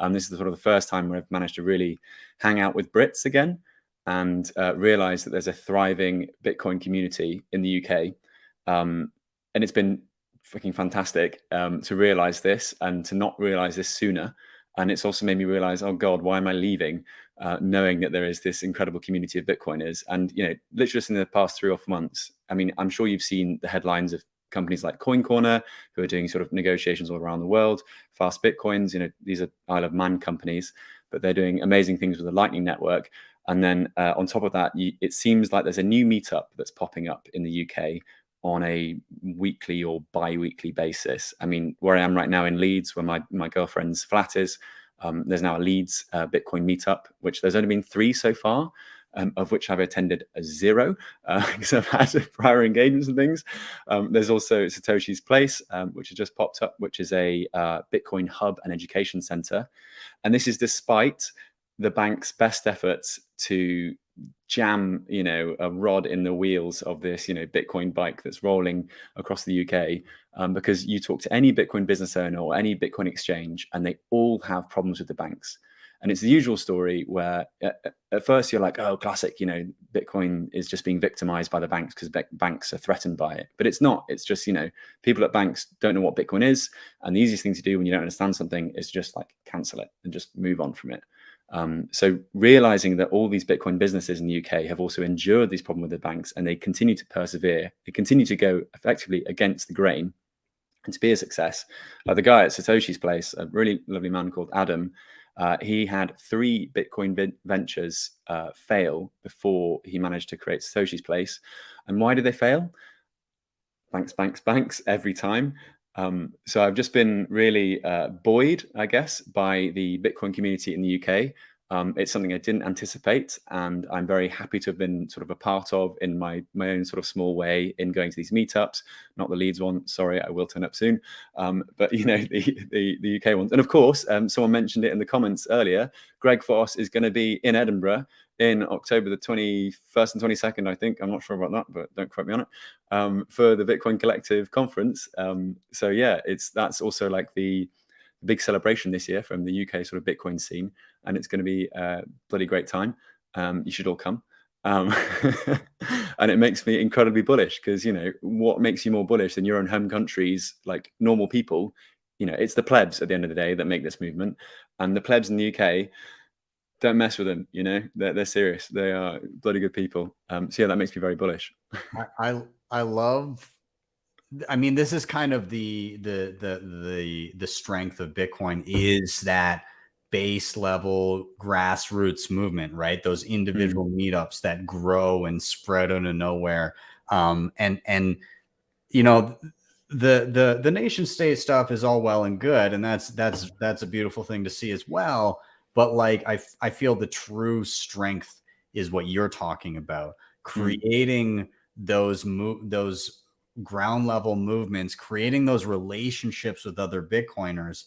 This is sort of the first time where I've managed to really hang out with Brits again, and realize that there's a thriving Bitcoin community in the UK. And it's been freaking fantastic to realize this and to not realize this sooner. And it's also made me realize, oh God, why am I leaving? Knowing that there is this incredible community of Bitcoiners. And, literally just in the past 3 or 4 months, I mean, I'm sure you've seen the headlines of companies like Coin Corner, who are doing sort of negotiations all around the world. Fast Bitcoins, these are Isle of Man companies, but they're doing amazing things with the Lightning Network. And then on top of that, it seems like there's a new meetup that's popping up in the UK on a weekly or bi-weekly basis. I mean, where I am right now in Leeds, where my girlfriend's flat is, there's now a Leeds Bitcoin meetup, which there's only been 3 so far, of which I've attended 0 because I've had prior engagements and things. There's also Satoshi's Place, which has just popped up, which is a Bitcoin hub and education center. And this is despite the bank's best efforts to jam, a rod in the wheels of this, Bitcoin bike that's rolling across the UK. Because you talk to any Bitcoin business owner or any Bitcoin exchange, and they all have problems with the banks. And it's the usual story where at first you're like, oh, classic, Bitcoin is just being victimized by the banks because banks are threatened by it. But it's not. It's just, people at banks don't know what Bitcoin is. And the easiest thing to do when you don't understand something is just like cancel it and just move on from it. So realizing that all these Bitcoin businesses in the UK have also endured these problems with the banks, and they continue to persevere, they continue to go effectively against the grain and to be a success. Like the guy at Satoshi's Place, a really lovely man called Adam, he had 3 Bitcoin ventures fail before he managed to create Satoshi's Place. And why did they fail? Banks every time. So I've just been really buoyed, I guess, by the Bitcoin community in the UK. It's something I didn't anticipate, and I'm very happy to have been sort of a part of in my own sort of small way in going to these meetups. Not the Leeds one, sorry, I will turn up soon. But the UK ones, and of course, someone mentioned it in the comments earlier. Greg Foss is going to be in Edinburgh in October the 21st and 22nd, I think. I'm not sure about that, but don't quote me on it. For the Bitcoin Collective conference. So yeah, that's also like the big celebration this year from the UK sort of Bitcoin scene, and it's going to be a bloody great time. You should all come. And it makes me incredibly bullish because, what makes you more bullish than your own home countries, like normal people? It's the plebs at the end of the day that make this movement, and the plebs in the UK, don't mess with them. They're serious. They are bloody good people. So yeah, that makes me very bullish. I love. I mean, this is kind of the strength of Bitcoin, is that base level grassroots movement, right? Those individual meetups that grow and spread out of nowhere. And you know, the nation state stuff is all well and good, and that's a beautiful thing to see as well. But like I feel the true strength is what you're talking about, creating those ground level movements, creating those relationships with other Bitcoiners,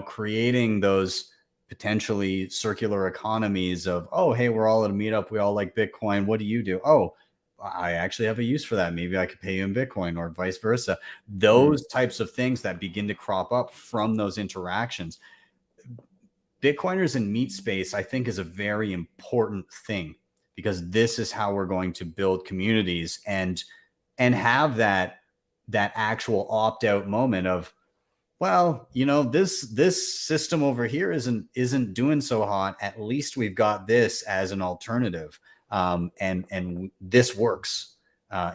creating those potentially circular economies of, oh, hey, we're all at a meetup, we all like Bitcoin, what do you do? Oh, I actually have a use for that. Maybe I could pay you in Bitcoin, or vice versa. Those types of things that begin to crop up from those interactions. Bitcoiners in meet space, I think, is a very important thing, because this is how we're going to build communities and have that actual opt-out moment of, well, this system over here isn't doing so hot. At least we've got this as an alternative, and this works.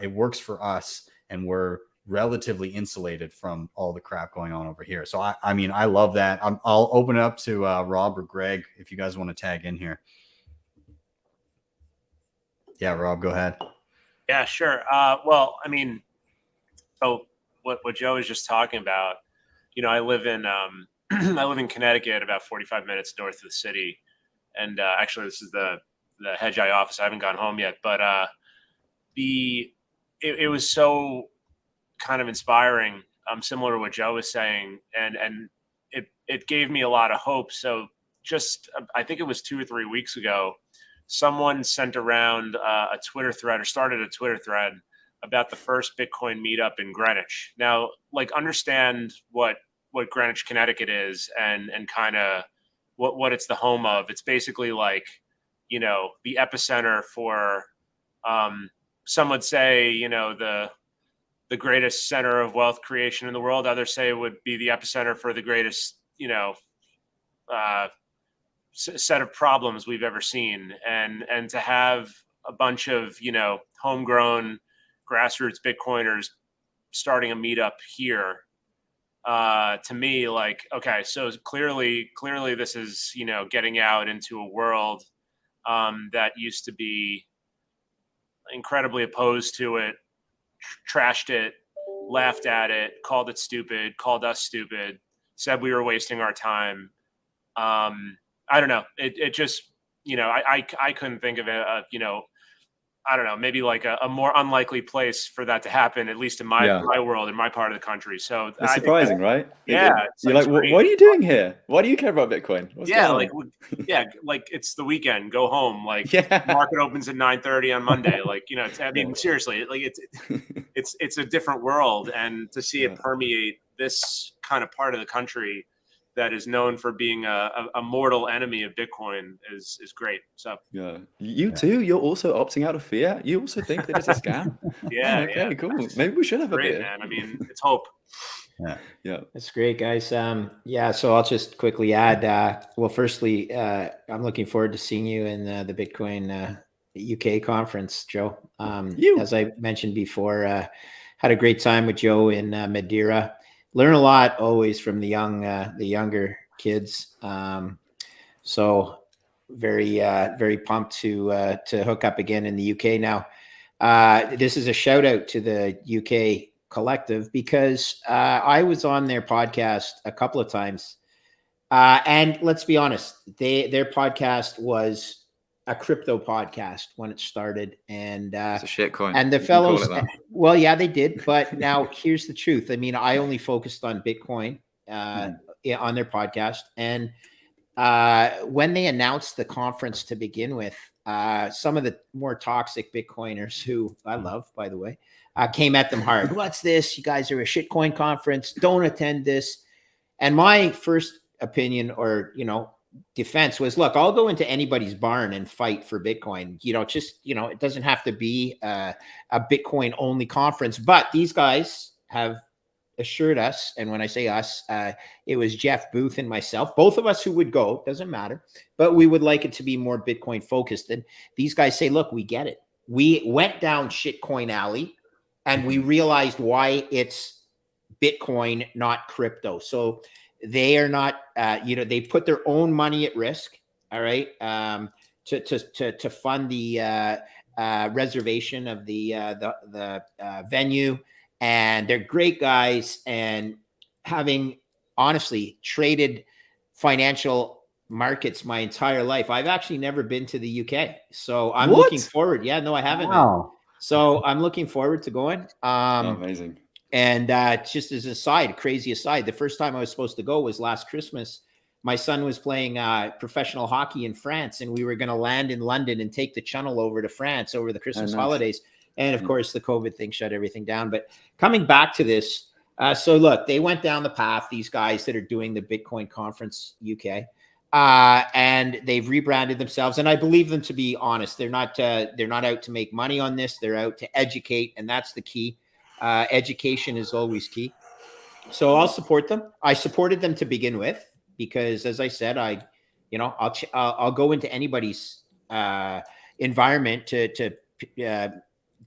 It works for us, and we're relatively insulated from all the crap going on over here. So I mean, I love that. I'll open it up to Rob or Greg if you guys want to tag in here. Yeah, Rob, go ahead. Yeah, sure. Well, I mean, so what Joe was just talking about, I live in I live in Connecticut, about 45 minutes north of the city, and actually this is the Hedgeye office. I haven't gone home yet, but it was so kind of inspiring, similar to what Joe was saying, and it gave me a lot of hope. So just I think it was 2 or 3 weeks ago, someone sent around a Twitter thread, or started a Twitter thread about the first Bitcoin meetup in Greenwich. Now, like, understand what Greenwich, Connecticut is, and kind of what it's the home of. It's basically like, the epicenter for, some would say, the greatest center of wealth creation in the world. Others say it would be the epicenter for the greatest, set of problems we've ever seen. And to have a bunch of, homegrown grassroots Bitcoiners starting a meetup here, to me, like, okay, so clearly this is, getting out into a world that used to be incredibly opposed to it, trashed it, laughed at it, called it stupid, called us stupid, said we were wasting our time. I don't know. It just, I couldn't think of it, I don't know, maybe like a more unlikely place for that to happen, at least in my world, in my part of the country. So it's surprising, right? Yeah. You're like, what are you doing here? Why do you care about Bitcoin? What's going on? Like it's the weekend, go home. Like, market opens at 9:30 on Monday. Like, I mean, seriously, like it's a different world, and to see it permeate this kind of part of the country that is known for being a mortal enemy of Bitcoin is great. So you too. You're also opting out of fiat. You also think that it's a scam. Okay, cool. Maybe we should have a beer. Man. I mean, it's hope. Yeah, that's great, guys. So I'll just quickly add. Well, firstly, I'm looking forward to seeing you in the Bitcoin UK conference, Joe. As I mentioned before, had a great time with Joe in Madeira. Learn a lot always from the younger kids. So very pumped to hook up again in the UK now. This is a shout out to the UK collective, because I was on their podcast a couple of times, and let's be honest, their podcast was a crypto podcast when it started, and it's a shitcoin. And the fellows, well, yeah, they did, but now here's the truth. I mean, I only focused on Bitcoin on their podcast, and when they announced the conference to begin with, some of the more toxic Bitcoiners, who I love, by the way, came at them hard. What's this? You guys are a shitcoin conference. Don't attend this. And my first opinion, or defense, was, look, I'll go into anybody's barn and fight for Bitcoin. It doesn't have to be a Bitcoin only conference, but these guys have assured us, and when I say us, it was Jeff Booth and myself, both of us who would go, doesn't matter, but we would like it to be more Bitcoin focused. And these guys say, look, we get it. We went down shitcoin alley, and we realized why it's Bitcoin, not crypto. So they are not, they put their own money at risk, all right, to fund the reservation of the venue, and they're great guys. And having honestly traded financial markets my entire life, I've actually never been to the UK, so I'm looking forward. Yeah, no, I haven't. Wow. So I'm looking forward to going. Amazing. And just as a side, crazy aside, the first time I was supposed to go was last Christmas. My son was playing professional hockey in France, and we were going to land in London and take the channel over to France over the Christmas holidays. And of course, the COVID thing shut everything down. But coming back to this, so look, they went down the path, these guys that are doing the Bitcoin Conference UK, and they've rebranded themselves. And I believe them to be honest. They're not out to make money on this. They're out to educate, and that's the key. Education is always key. So I'll support them. I supported them to begin with, because as I said, I'll go into anybody's environment to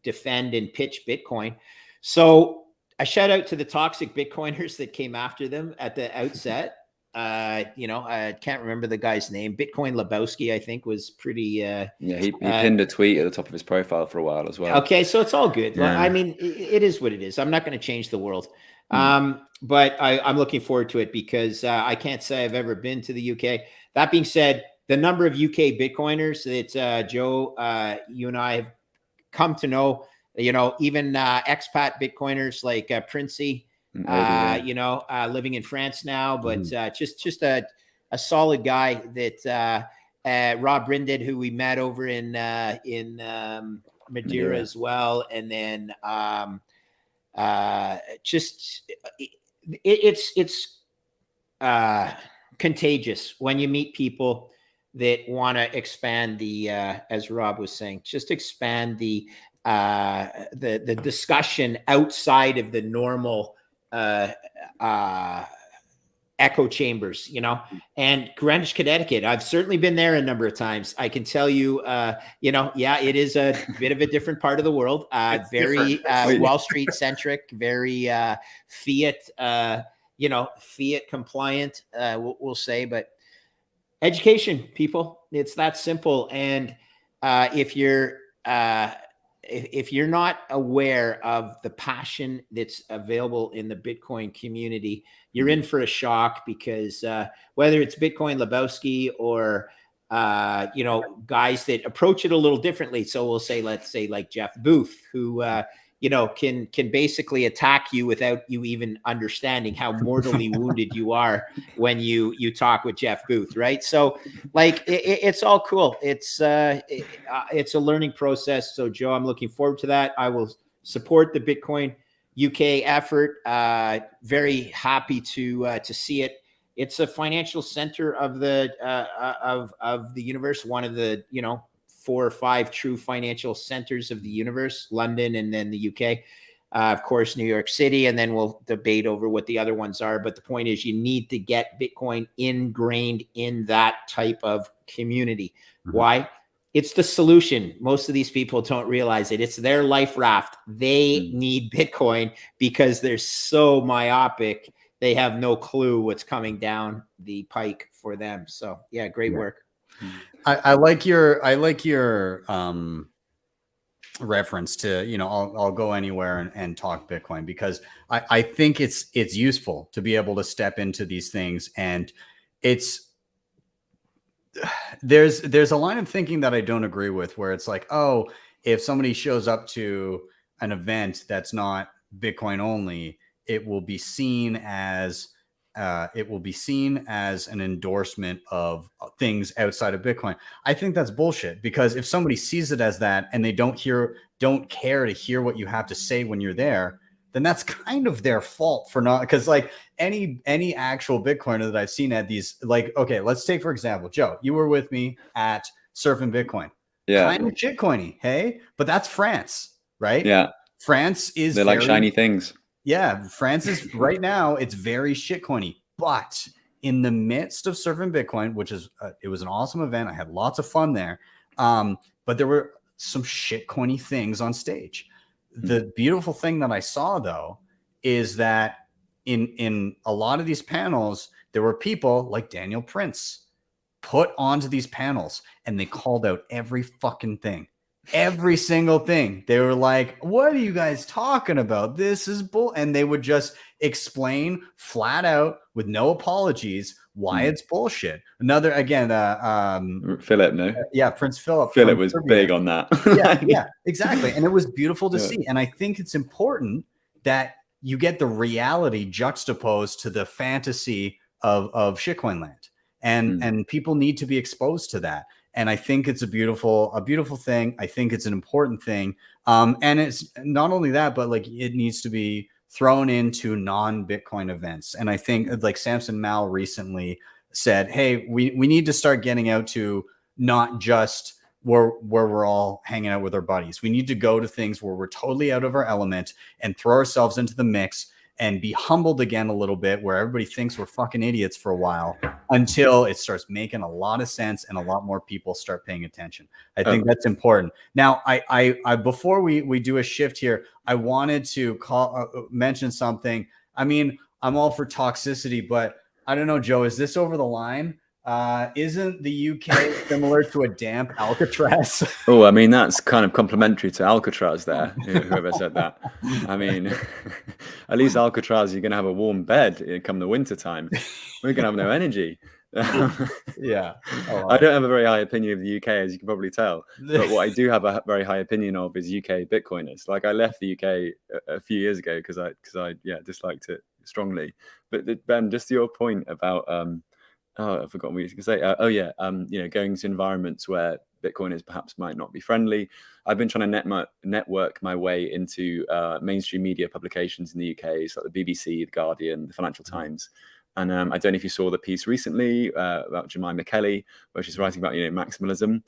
defend and pitch Bitcoin. So a shout out to the toxic Bitcoiners that came after them at the outset. I can't remember the guy's name. Bitcoin Lebowski, I think, was pretty. He pinned a tweet at the top of his profile for a while as well. Okay, so it's all good. Yeah. I mean, it is what it is. I'm not going to change the world. But I'm looking forward to it, because I can't say I've ever been to the UK. That being said, the number of UK Bitcoiners that Joe, you and I have come to know, even expat Bitcoiners like Princey, living in France now, but just a solid guy that Rob Brinded, who we met over in Madeira as well, and then it's contagious when you meet people that want to expand the as Rob was saying, just expand the discussion outside of the normal echo chambers, and Greenwich, Connecticut. I've certainly been there a number of times. I can tell you, it is a bit of a different part of the world. Very Wall Street centric, very fiat, fiat compliant, we'll say. But education, people, it's that simple. And if you're not aware of the passion that's available in the Bitcoin community, you're in for a shock, because whether it's Bitcoin Lebowski or, guys that approach it a little differently. So we'll say, let's say like Jeff Booth, who, can basically attack you without you even understanding how mortally wounded you are when you talk with Jeff Booth, right? So like it's all cool. It's a learning process. So Joe, I'm looking forward to that. I will support the Bitcoin UK effort. Very happy to see it. It's a financial center of the universe. One of the 4 or 5 true financial centers of the universe, London, and then the UK, of course, New York City, and then we'll debate over what the other ones are. But the point is, you need to get Bitcoin ingrained in that type of community. Why? It's the solution. Most of these people don't realize it. It's their life raft. They need Bitcoin because they're so myopic. They have no clue what's coming down the pike for them. So yeah, great work. I like your reference to, I'll go anywhere and talk Bitcoin, because I think it's useful to be able to step into these things. And there's a line of thinking that I don't agree with, where it's like, oh, if somebody shows up to an event that's not Bitcoin only, it will be seen as an endorsement of things outside of Bitcoin. I think that's bullshit, because if somebody sees it as that and they don't care to hear what you have to say when you're there, then that's kind of their fault for not, because like any actual Bitcoiner that I've seen at these, like, okay, let's take, for example, Joe, you were with me at Surfing Bitcoin. Yeah. Kind of shitcoiny, hey? But that's France, right? Yeah. France is like shiny things. Yeah, France is right now, it's very shitcoiny. But in the midst of Surfing Bitcoin, which is it was an awesome event. I had lots of fun there. But there were some shitcoiny things on stage. The beautiful thing that I saw, though, is that in a lot of these panels, there were people like Daniel Prince put onto these panels, and they called out every fucking thing. Every single thing. They were like, what are you guys talking about? This is bull. And they would just explain flat out with no apologies why it's bullshit. Another, again, Philip, no? yeah, Prince Philip. Philip from was Serbia. big on that. Yeah, exactly. And it was beautiful to Yeah. see. And I think it's important that you get the reality juxtaposed to the fantasy of shitcoin land. And people need to be exposed to that. And I think it's a beautiful thing. I think it's an important thing. And it's not only that, but like it needs to be thrown into non-Bitcoin events. And I think like Samson Mal recently said, hey, we need to start getting out to not just where we're all hanging out with our buddies. We need to go to things where we're totally out of our element and throw ourselves into the mix and be humbled again a little bit, where everybody thinks we're fucking idiots for a while until it starts making a lot of sense and a lot more people start paying attention. I think that's important. Now, I before we do a shift here, I wanted to mention something. I mean, I'm all for toxicity, but I don't know, Joe, is this over the line? Isn't the UK similar to a damp Alcatraz? Oh, I mean, that's kind of complimentary to Alcatraz there, whoever said that. I mean, at least Alcatraz, you're going to have a warm bed come the winter time. We're going to have no energy. Yeah. Oh, I don't have a very high opinion of the UK, as you can probably tell. But what I do have a very high opinion of is UK Bitcoiners. Like, I left the UK a few years ago because I disliked it strongly. But Ben, just to your point about I've forgotten what you were going to say. Going to environments where Bitcoiners perhaps might not be friendly. I've been trying to network my way into mainstream media publications in the UK, so like the BBC, the Guardian, the Financial Times. And I don't know if you saw the piece recently about Jemima Kelly, where she's writing about maximalism.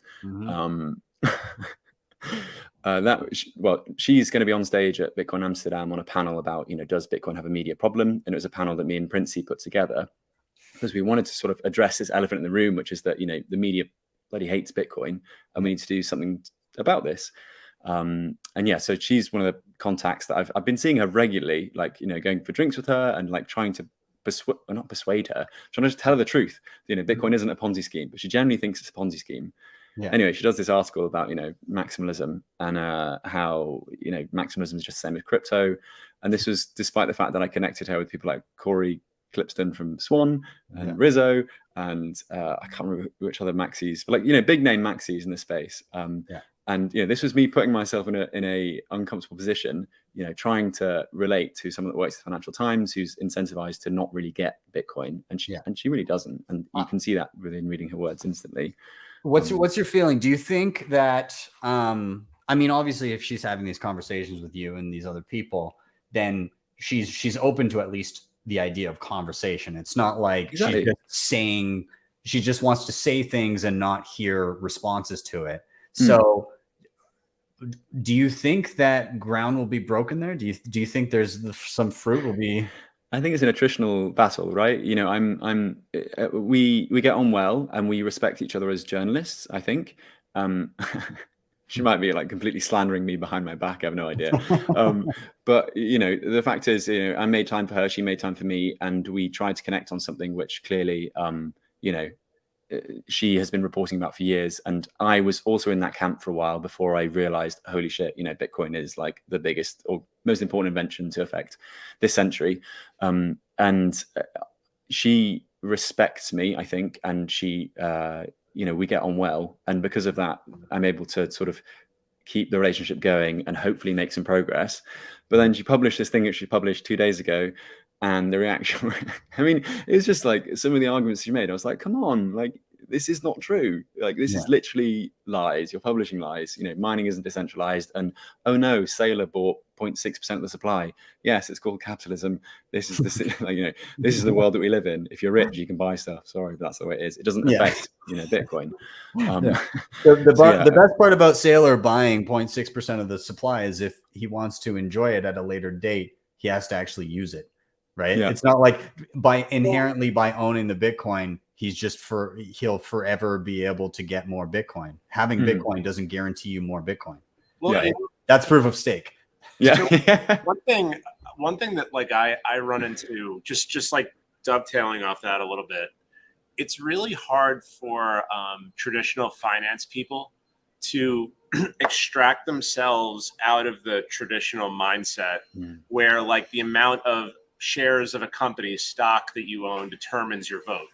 She's going to be on stage at Bitcoin Amsterdam on a panel about does Bitcoin have a media problem? And it was a panel that me and Princey put together, because we wanted to sort of address this elephant in the room, which is that, the media bloody hates Bitcoin and we need to do something about this. So she's one of the contacts that I've been seeing her regularly, like, going for drinks with her and like trying to not persuade her, trying to just tell her the truth. Bitcoin isn't a Ponzi scheme, but she generally thinks it's a Ponzi scheme. Yeah. Anyway, she does this article about, maximalism and how, maximalism is just the same as crypto. And this was despite the fact that I connected her with people like Corey Clipston from Swan and Rizzo and I can't remember which other maxis, but like big name maxis in the space. And this was me putting myself in a uncomfortable position, trying to relate to someone that works at Financial Times who's incentivized to not really get Bitcoin, and she really doesn't, and you can see that within reading her words instantly. What's your feeling? Do you think that I mean, obviously, if she's having these conversations with you and these other people, then she's open to at least the idea of conversation. It's not like she's just saying, she just wants to say things and not hear responses to it. So do you think that ground will be broken there? Do you think there's some fruit will be? I think it's an attritional battle, right? We get on well and we respect each other as journalists, I think. She might be like completely slandering me behind my back. I have no idea. But, the fact is, I made time for her, she made time for me, and we tried to connect on something which clearly, she has been reporting about for years. And I was also in that camp for a while before I realized, holy shit, Bitcoin is like the biggest or most important invention to affect this century. And she respects me, I think, and she, we get on well. And because of that, I'm able to sort of keep the relationship going and hopefully make some progress. But then she published this thing that she published 2 days ago. And the reaction, I mean, it was just like some of the arguments she made. I was like, come on, like, this is not true. Like, this is literally lies. You're publishing lies. Mining isn't decentralized. And oh no, Saylor bought 0.6% of the supply. Yes, it's called capitalism. This is the this is the world that we live in. If you're rich, you can buy stuff. Sorry, but that's the way it is. It doesn't affect Bitcoin. The best part about Saylor buying 0.6% of the supply is if he wants to enjoy it at a later date, he has to actually use it. Right. Yeah. It's not like by owning the Bitcoin, he'll forever be able to get more Bitcoin. Having Bitcoin doesn't guarantee you more Bitcoin. Well, that's proof of stake. Yeah. So one thing that like I run into, just like dovetailing off that a little bit, it's really hard for traditional finance people to extract themselves out of the traditional mindset where like the amount of shares of a company's stock that you own determines your vote,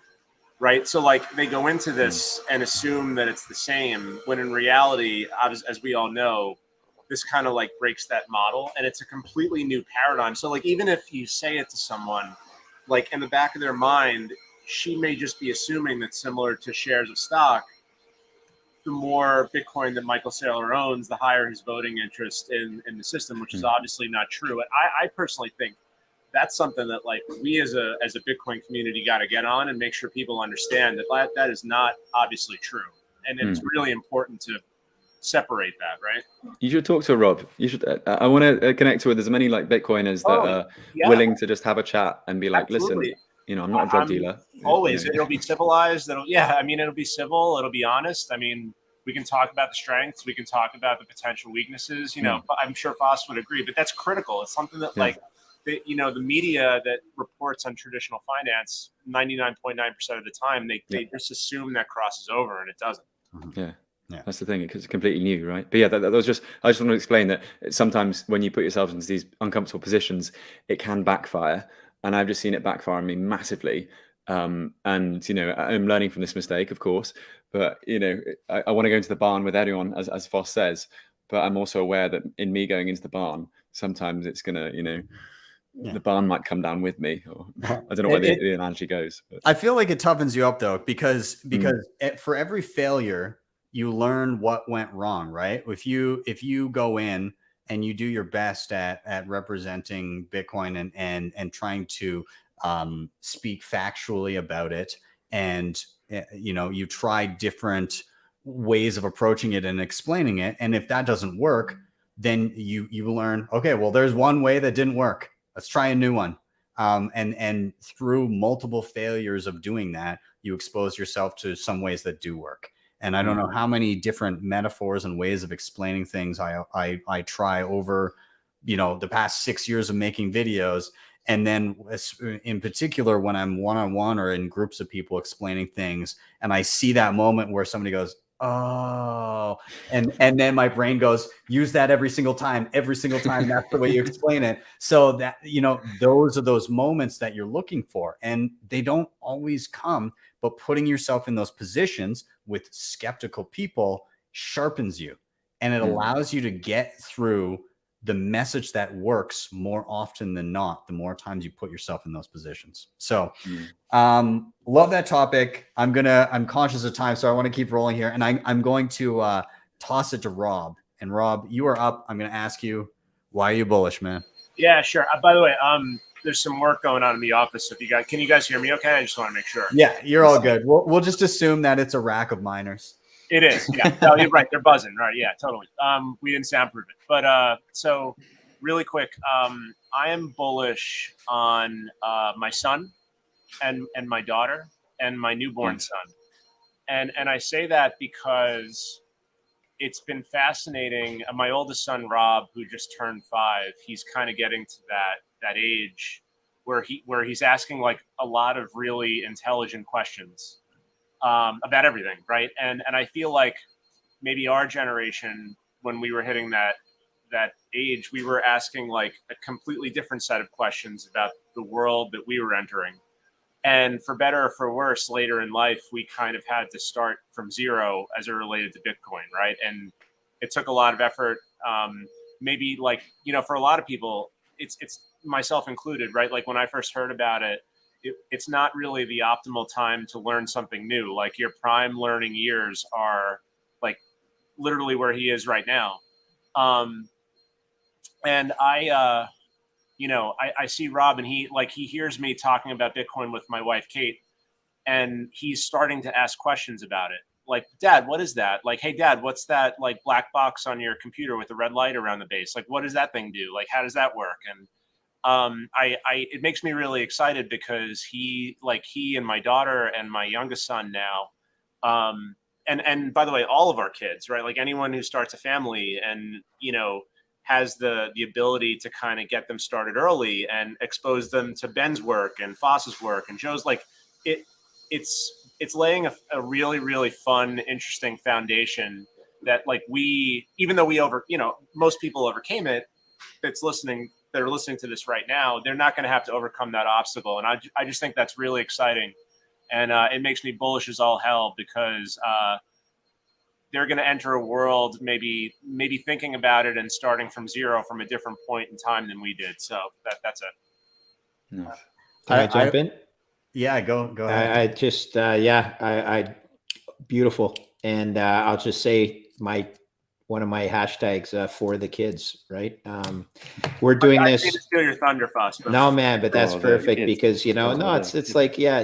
right? So like they go into this and assume that it's the same, when in reality, as we all know, this kind of like breaks that model, and it's a completely new paradigm. So like even if you say it to someone, like in the back of their mind, she may just be assuming that similar to shares of stock, the more Bitcoin that Michael Saylor owns, the higher his voting interest in the system, which is obviously not true. And I personally think that's something that like we as a Bitcoin community got to get on and make sure people understand that that is not obviously true. And it's really important to separate that, right? You should talk to Rob. You should. I want to connect with as many like Bitcoiners that are willing to just have a chat and be like, Absolutely. listen, you know, I'm not a drug dealer. Always, you know. it'll be civilized. It'll be civil. It'll be honest. I mean, we can talk about the strengths. We can talk about the potential weaknesses. You know, I'm sure Foss would agree, but that's critical. It's something that like, the media that reports on traditional finance, 99.9% of the time, they just assume that crosses over, and it doesn't. Yeah. That's the thing, because it's completely new, right? But yeah, that was just, I just want to explain that sometimes when you put yourself into these uncomfortable positions, it can backfire. And I've just seen it backfire on me massively. And, you know, I'm learning from this mistake, of course, but, you know, I want to go into the barn with everyone, as Foss says, but I'm also aware that in me going into the barn, sometimes it's going to, you know, the barn might come down with me. Or, I don't know where the analogy goes. But. I feel like it toughens you up, though, because for every failure, you learn what went wrong, right? If you go in and you do your best at representing Bitcoin and trying to speak factually about it, and you know, you try different ways of approaching it and explaining it, and if that doesn't work, then you learn, okay, well, there's one way that didn't work. Let's try a new one. And through multiple failures of doing that, you expose yourself to some ways that do work. And I don't know how many different metaphors and ways of explaining things I try over, you know, the past 6 years of making videos. And then in particular, when I'm one-on-one or in groups of people explaining things, and I see that moment where somebody goes, oh, and then my brain goes, use that every single time. That's the way you explain it. So that, you know, those are those moments that you're looking for, and they don't always come, but putting yourself in those positions with skeptical people sharpens you, and it allows you to get through the message that works more often than not, the more times you put yourself in those positions. So love that topic. I'm conscious of time, so I want to keep rolling here, and I'm going to toss it to Rob. And Rob, you are up. I'm going to ask you, why are you bullish, man? Yeah, sure. By the way, there's some work going on in the office. So can you guys hear me okay? I just want to make sure. Yeah, you're all good. We'll just assume that it's a rack of miners. It is. Yeah. No, you're right. They're buzzing. Right. Yeah, totally. We didn't soundproof it. But so really quick, I am bullish on my son and my daughter and my newborn son. And I say that because it's been fascinating. My oldest son, Rob, who just turned 5, he's kind of getting to that age where he's asking like a lot of really intelligent questions about everything, right? And I feel like maybe our generation, when we were hitting that age, we were asking like a completely different set of questions about the world that we were entering. And for better or for worse, later in life, we kind of had to start from zero as it related to Bitcoin, right? And it took a lot of effort. Maybe like, you know, for a lot of people, it's myself included, right? Like when I first heard about it, it's not really the optimal time to learn something new. Like your prime learning years are like literally where he is right now. And I see Rob, and he hears me talking about Bitcoin with my wife, Kate, and he's starting to ask questions about it. Like, Dad, what is that? Like, hey, Dad, what's that like black box on your computer with the red light around the base? Like, what does that thing do? Like, how does that work? And it makes me really excited because he and my daughter and my youngest son now, and by the way, all of our kids, right? Like anyone who starts a family and, you know, has the ability to kind of get them started early and expose them to Ben's work and Foss's work and Joe's, like it's laying a really, really fun, interesting foundation that like even though most people overcame it, that are listening to this right now, they're not going to have to overcome that obstacle. And I just think that's really exciting. And it makes me bullish as all hell, because they're going to enter a world maybe thinking about it and starting from zero from a different point in time than we did. So that's it. Nice. Can I jump in? Yeah, go ahead. I just I beautiful, and I'll just say one of my hashtags for the kids, right? We're doing I this. need to steal your thunder, Foss. No, man, but that's perfect, because it's like, yeah,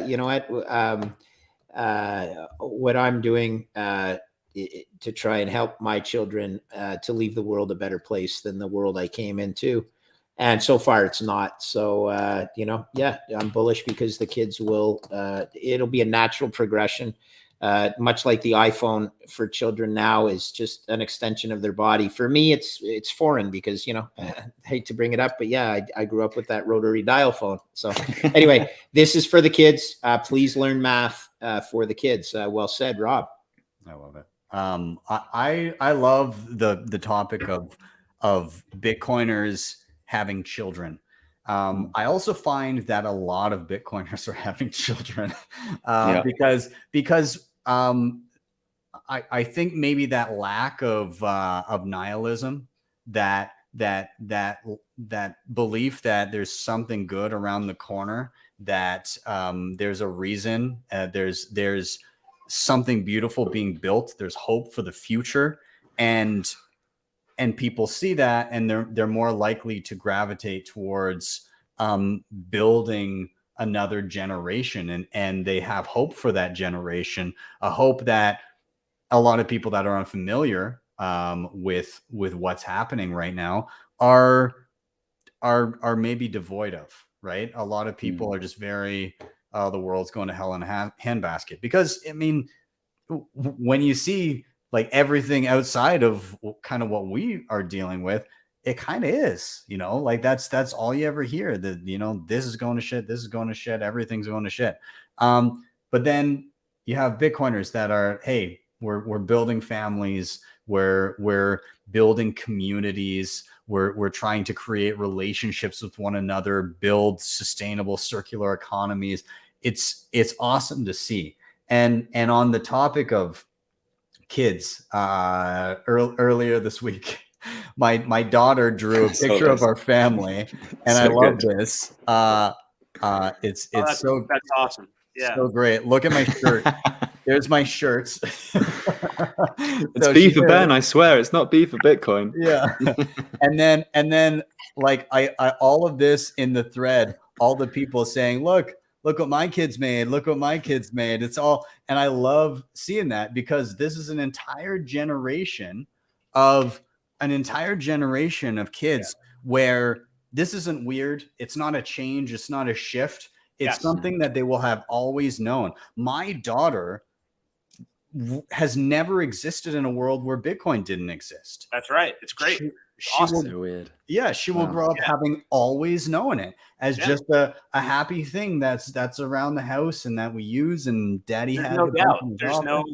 what I'm doing to try and help my children to leave the world a better place than the world I came into. And so far it's not. So, I'm bullish, because the kids will, it'll be a natural progression. Much like the iPhone for children now is just an extension of their body. For me, it's foreign, because, I hate to bring it up, but yeah, I grew up with that rotary dial phone. So anyway, this is for the kids. Please learn math for the kids. Well said, Rob. I love it. I love the topic of Bitcoiners having children. I also find that a lot of Bitcoiners are having children because I think maybe that lack of nihilism, that belief that there's something good around the corner, that there's a reason, there's something beautiful being built, there's hope for the future, and people see that, and they're more likely to gravitate towards building another generation, and they have hope for that generation, a hope that a lot of people that are unfamiliar with what's happening right now are maybe devoid of, right? A lot of people are just very, the world's going to hell in a handbasket, because I mean, when you see like everything outside of kind of what we are dealing with, it kind of is, like that's all you ever hear, that, this is going to shit, this is going to shit, everything's going to shit. But then you have Bitcoiners that are, hey, we're building families, we're building communities, we're trying to create relationships with one another, build sustainable circular economies. It's awesome to see. And on the topic of kids, earlier this week, my daughter drew a picture of our family, and so I love this. That's awesome. Yeah, so great. Look at my shirt. There's my shirts. It's so B for Ben. I swear, it's not B for Bitcoin. Yeah. and then like I all of this in the thread, all the people saying, look what my kids made. Look what my kids made. It's all, and I love seeing that, because this is an entire generation of kids where this isn't weird. It's not a change. It's not a shift. It's something that they will have always known. My daughter has never existed in a world where Bitcoin didn't exist. That's right. It's great. She awesome. Will, weird. Yeah, she will grow up having always known it as just a happy thing that's around the house and that we use, and Daddy has no doubt. There's no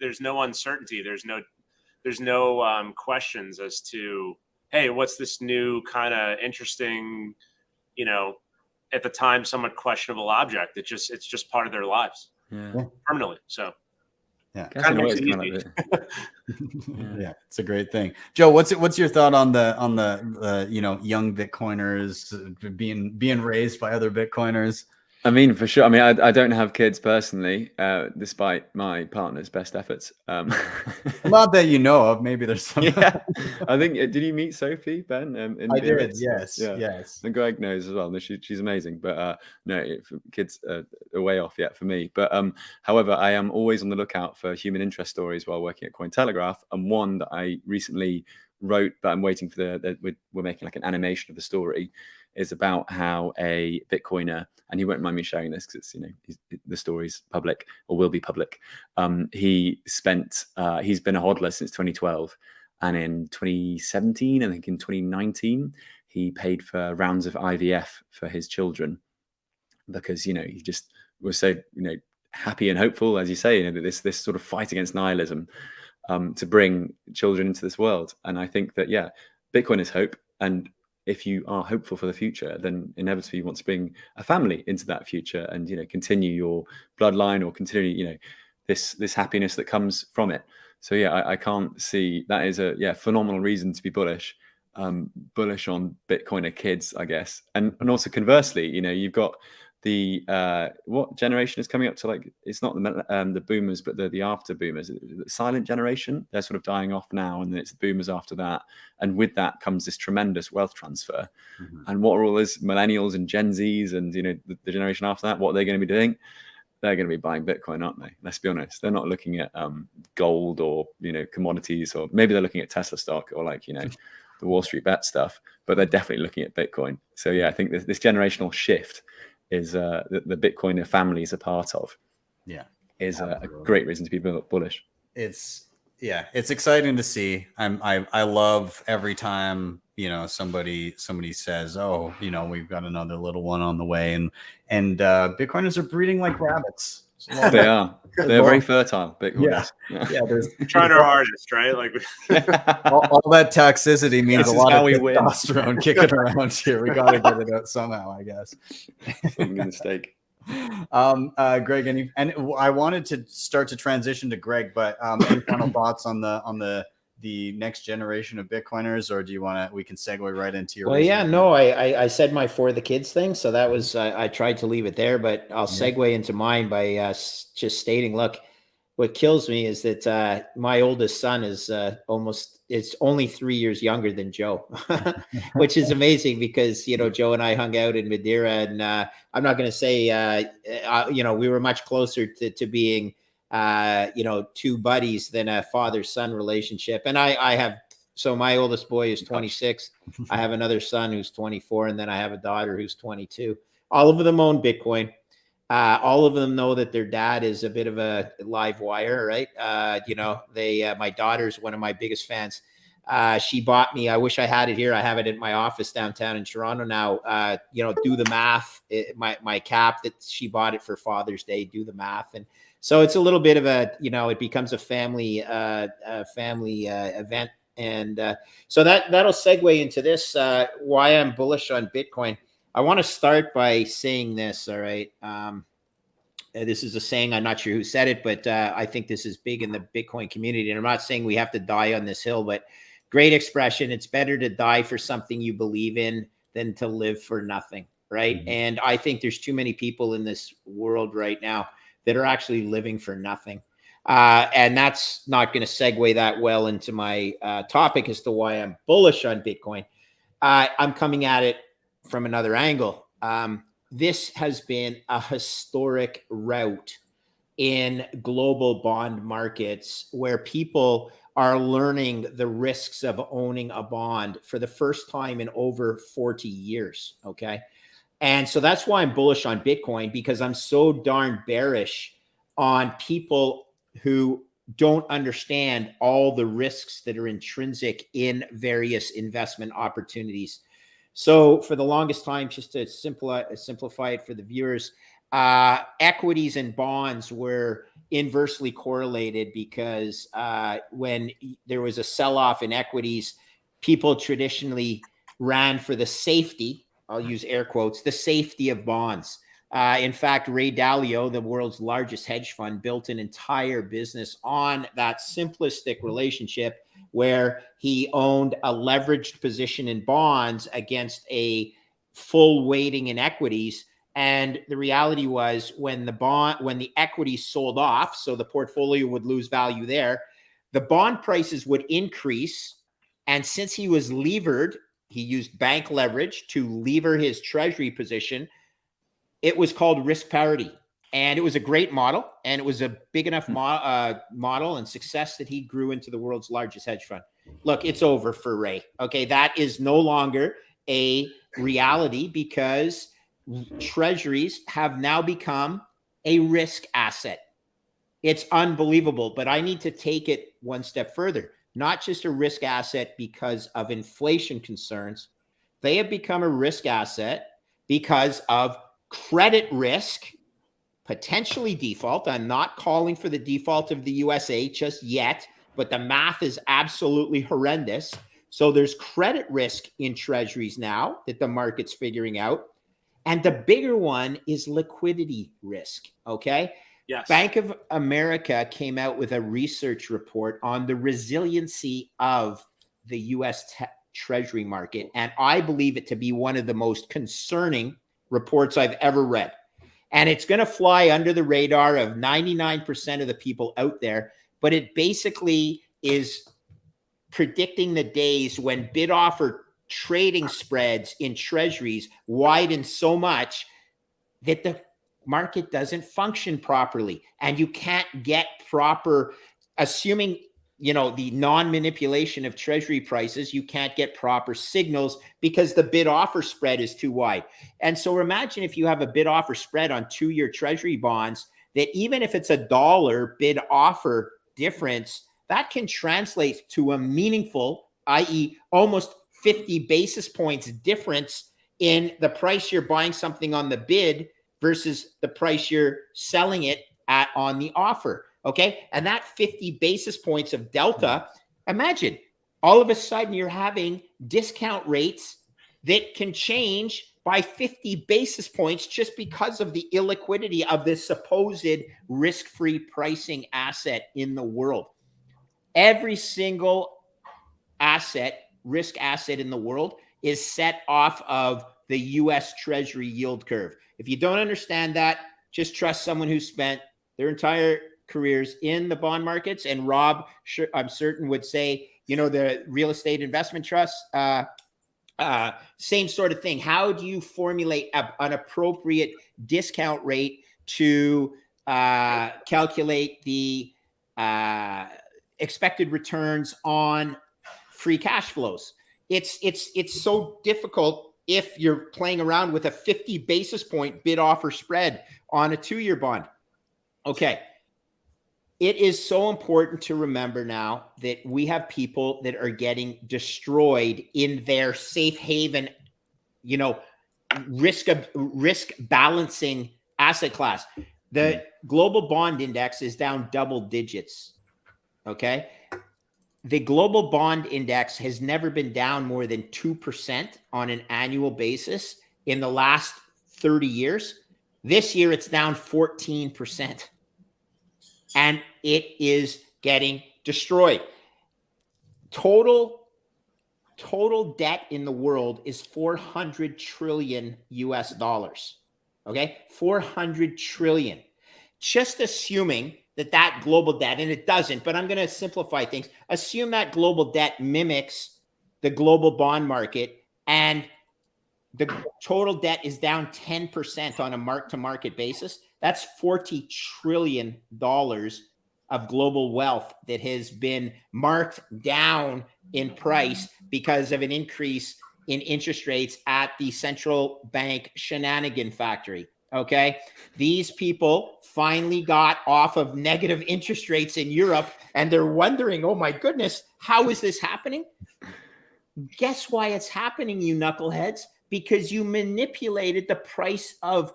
there's no uncertainty. There's no questions as to, hey, what's this new kind of interesting, at the time somewhat questionable object. It's just part of their lives. Yeah. Permanently. So yeah, kind of makes it easy. Yeah, it's a great thing. Joe, what's your thought on the young Bitcoiners being raised by other Bitcoiners? I mean, for sure. I mean, I don't have kids personally, despite my partner's best efforts. Not that you know of. Maybe there's some. Yeah, I think. Did you meet Sophie, Ben? I did. Yes. Yeah. Yes. And Greg knows as well. No, she's amazing. But no, kids are way off yet for me. But however, I am always on the lookout for human interest stories while working at Cointelegraph. And one that I recently wrote, but I'm waiting for we're making like an animation of the story, is about how a Bitcoiner, and he won't mind me sharing this because the story's public, or will be public. He's been a hodler since 2012, and in 2017, I think in 2019, he paid for rounds of IVF for his children, because he just was so happy and hopeful, as you say, that this sort of fight against nihilism. to bring children into this world. And I think that, yeah, Bitcoin is hope. And if you are hopeful for the future, then inevitably you want to bring a family into that future and, you know, continue your bloodline or continue, you know, this happiness that comes from it. So yeah, I can't see that is a phenomenal reason to be bullish. Bullish on Bitcoiner kids, I guess, and also conversely, you know, you've got the what generation is coming up to, like, it's not the boomers, but the after boomers, the silent generation. They're sort of dying off now, and then it's the boomers after that, and with that comes this tremendous wealth transfer. And what are all those millennials and Gen Zs and, you know, the generation after that? What are they going to be doing? They're going to be buying Bitcoin, aren't they? Let's be honest. They're not looking at gold or, you know, commodities, or maybe they're looking at Tesla stock or, like, you know, the Wall Street bet stuff, but they're definitely looking at Bitcoin. So yeah, I think this generational shift is the Bitcoiner family is a part of. Yeah, is a great reason to be bullish. It's exciting to see. I love every time, you know, somebody says, oh, you know, we've got another little one on the way, and Bitcoiners are breeding like rabbits. They are. They're very fertile, Bitcoiners. Yeah. There's trying our hardest, right? Like all that toxicity means This a is lot how of we win. testosterone kicking around here. We got to get it out somehow, I guess. Mistake. Greg, and I wanted to start to transition to Greg, but any final thoughts on the next generation of Bitcoiners, or do you want to? We can segue right into your. Well, yeah, no, I said my for the kids thing, so that was I tried to leave it there, but I'll segue into mine by just stating, look, what kills me is that my oldest son is it's only 3 years younger than Joe, which is amazing because, you know, Joe and I hung out in Madeira, and I'm not going to say, you know, we were much closer to being, you know, two buddies than a father-son relationship. And I have, so my oldest boy is 26. I have another son who's 24, and then I have a daughter who's 22. All of them own Bitcoin. All of them know that their dad is a bit of a live wire, right? You know, my daughter's one of my biggest fans. She bought me, I wish I had it here. I have it in my office downtown in Toronto now. You know, do the math. My cap that she bought it for Father's Day, do the math. And so it's a little bit of a, you know, it becomes a family event. And so that'll segue into this, why I'm bullish on Bitcoin. I want to start by saying this, all right? This is a saying, I'm not sure who said it, but I think this is big in the Bitcoin community. And I'm not saying we have to die on this hill, but great expression. It's better to die for something you believe in than to live for nothing, right? Mm-hmm. And I think there's too many people in this world right now that are actually living for nothing. And that's not going to segue that well into my topic as to why I'm bullish on Bitcoin. I'm coming at it from another angle. This has been a historic rout in global bond markets where people are learning the risks of owning a bond for the first time in over 40 years. Okay. And so that's why I'm bullish on Bitcoin, because I'm so darn bearish on people who don't understand all the risks that are intrinsic in various investment opportunities. So for the longest time, just to simplify it for the viewers, equities and bonds were inversely correlated because when there was a sell-off in equities, people traditionally ran for the safety, I'll use air quotes, the safety of bonds. In fact, Ray Dalio, the world's largest hedge fund, built an entire business on that simplistic relationship where he owned a leveraged position in bonds against a full weighting in equities. And the reality was when the equities sold off, so the portfolio would lose value there, the bond prices would increase. And since he was levered, he used bank leverage to lever his treasury position. It was called risk parity. And it was a great model. And it was a big enough model and success that he grew into the world's largest hedge fund. Look, it's over for Ray. Okay, that is no longer a reality because treasuries have now become a risk asset. It's unbelievable, but I need to take it one step further. Not just a risk asset because of inflation concerns. They have become a risk asset because of credit risk, potentially default. I'm not calling for the default of the USA just yet, but the math is absolutely horrendous. So there's credit risk in treasuries now that the market's figuring out. And the bigger one is liquidity risk, okay? Yes. Bank of America came out with a research report on the resiliency of the U.S. Treasury market, and I believe it to be one of the most concerning reports I've ever read. And it's going to fly under the radar of 99% of the people out there, but it basically is predicting the days when bid-offer trading spreads in treasuries widen so much that the market doesn't function properly, and you can't get proper, assuming the non-manipulation of treasury prices, you can't get proper signals because the bid-offer spread is too wide. And so imagine if you have a bid-offer spread on 2-year treasury bonds, that even if it's $1 bid-offer difference, that can translate to a meaningful, i.e. almost 50 basis points difference in the price you're buying something on the bid versus the price you're selling it at on the offer. Okay. And that 50 basis points of delta, imagine all of a sudden you're having discount rates that can change by 50 basis points just because of the illiquidity of this supposed risk-free pricing asset in the world. Every single risk asset in the world is set off of the US Treasury yield curve. If you don't understand that, just trust someone who spent their entire careers in the bond markets. And Rob, I'm certain, would say, the real estate investment trust, same sort of thing. How do you formulate an appropriate discount rate to calculate the expected returns on free cash flows? It's so difficult if you're playing around with a 50 basis point bid offer spread on a 2-year bond. Okay. It is so important to remember now that we have people that are getting destroyed in their safe haven, risk balancing asset class. The global bond index is down double digits. Okay. The global bond index has never been down more than 2% on an annual basis in the last 30 years. This year, it's down 14%. And it is getting destroyed. Total debt in the world is $400 trillion US dollars. Okay, 400 trillion. Just assuming that global debt, and it doesn't, but I'm going to simplify things. Assume that global debt mimics the global bond market, and the total debt is down 10% on a mark-to-market basis. That's $40 trillion of global wealth that has been marked down in price because of an increase in interest rates at the central bank shenanigan factory. Okay. These people finally got off of negative interest rates in Europe, and they're wondering, oh my goodness, how is this happening? Guess why it's happening, you knuckleheads? Because you manipulated the price of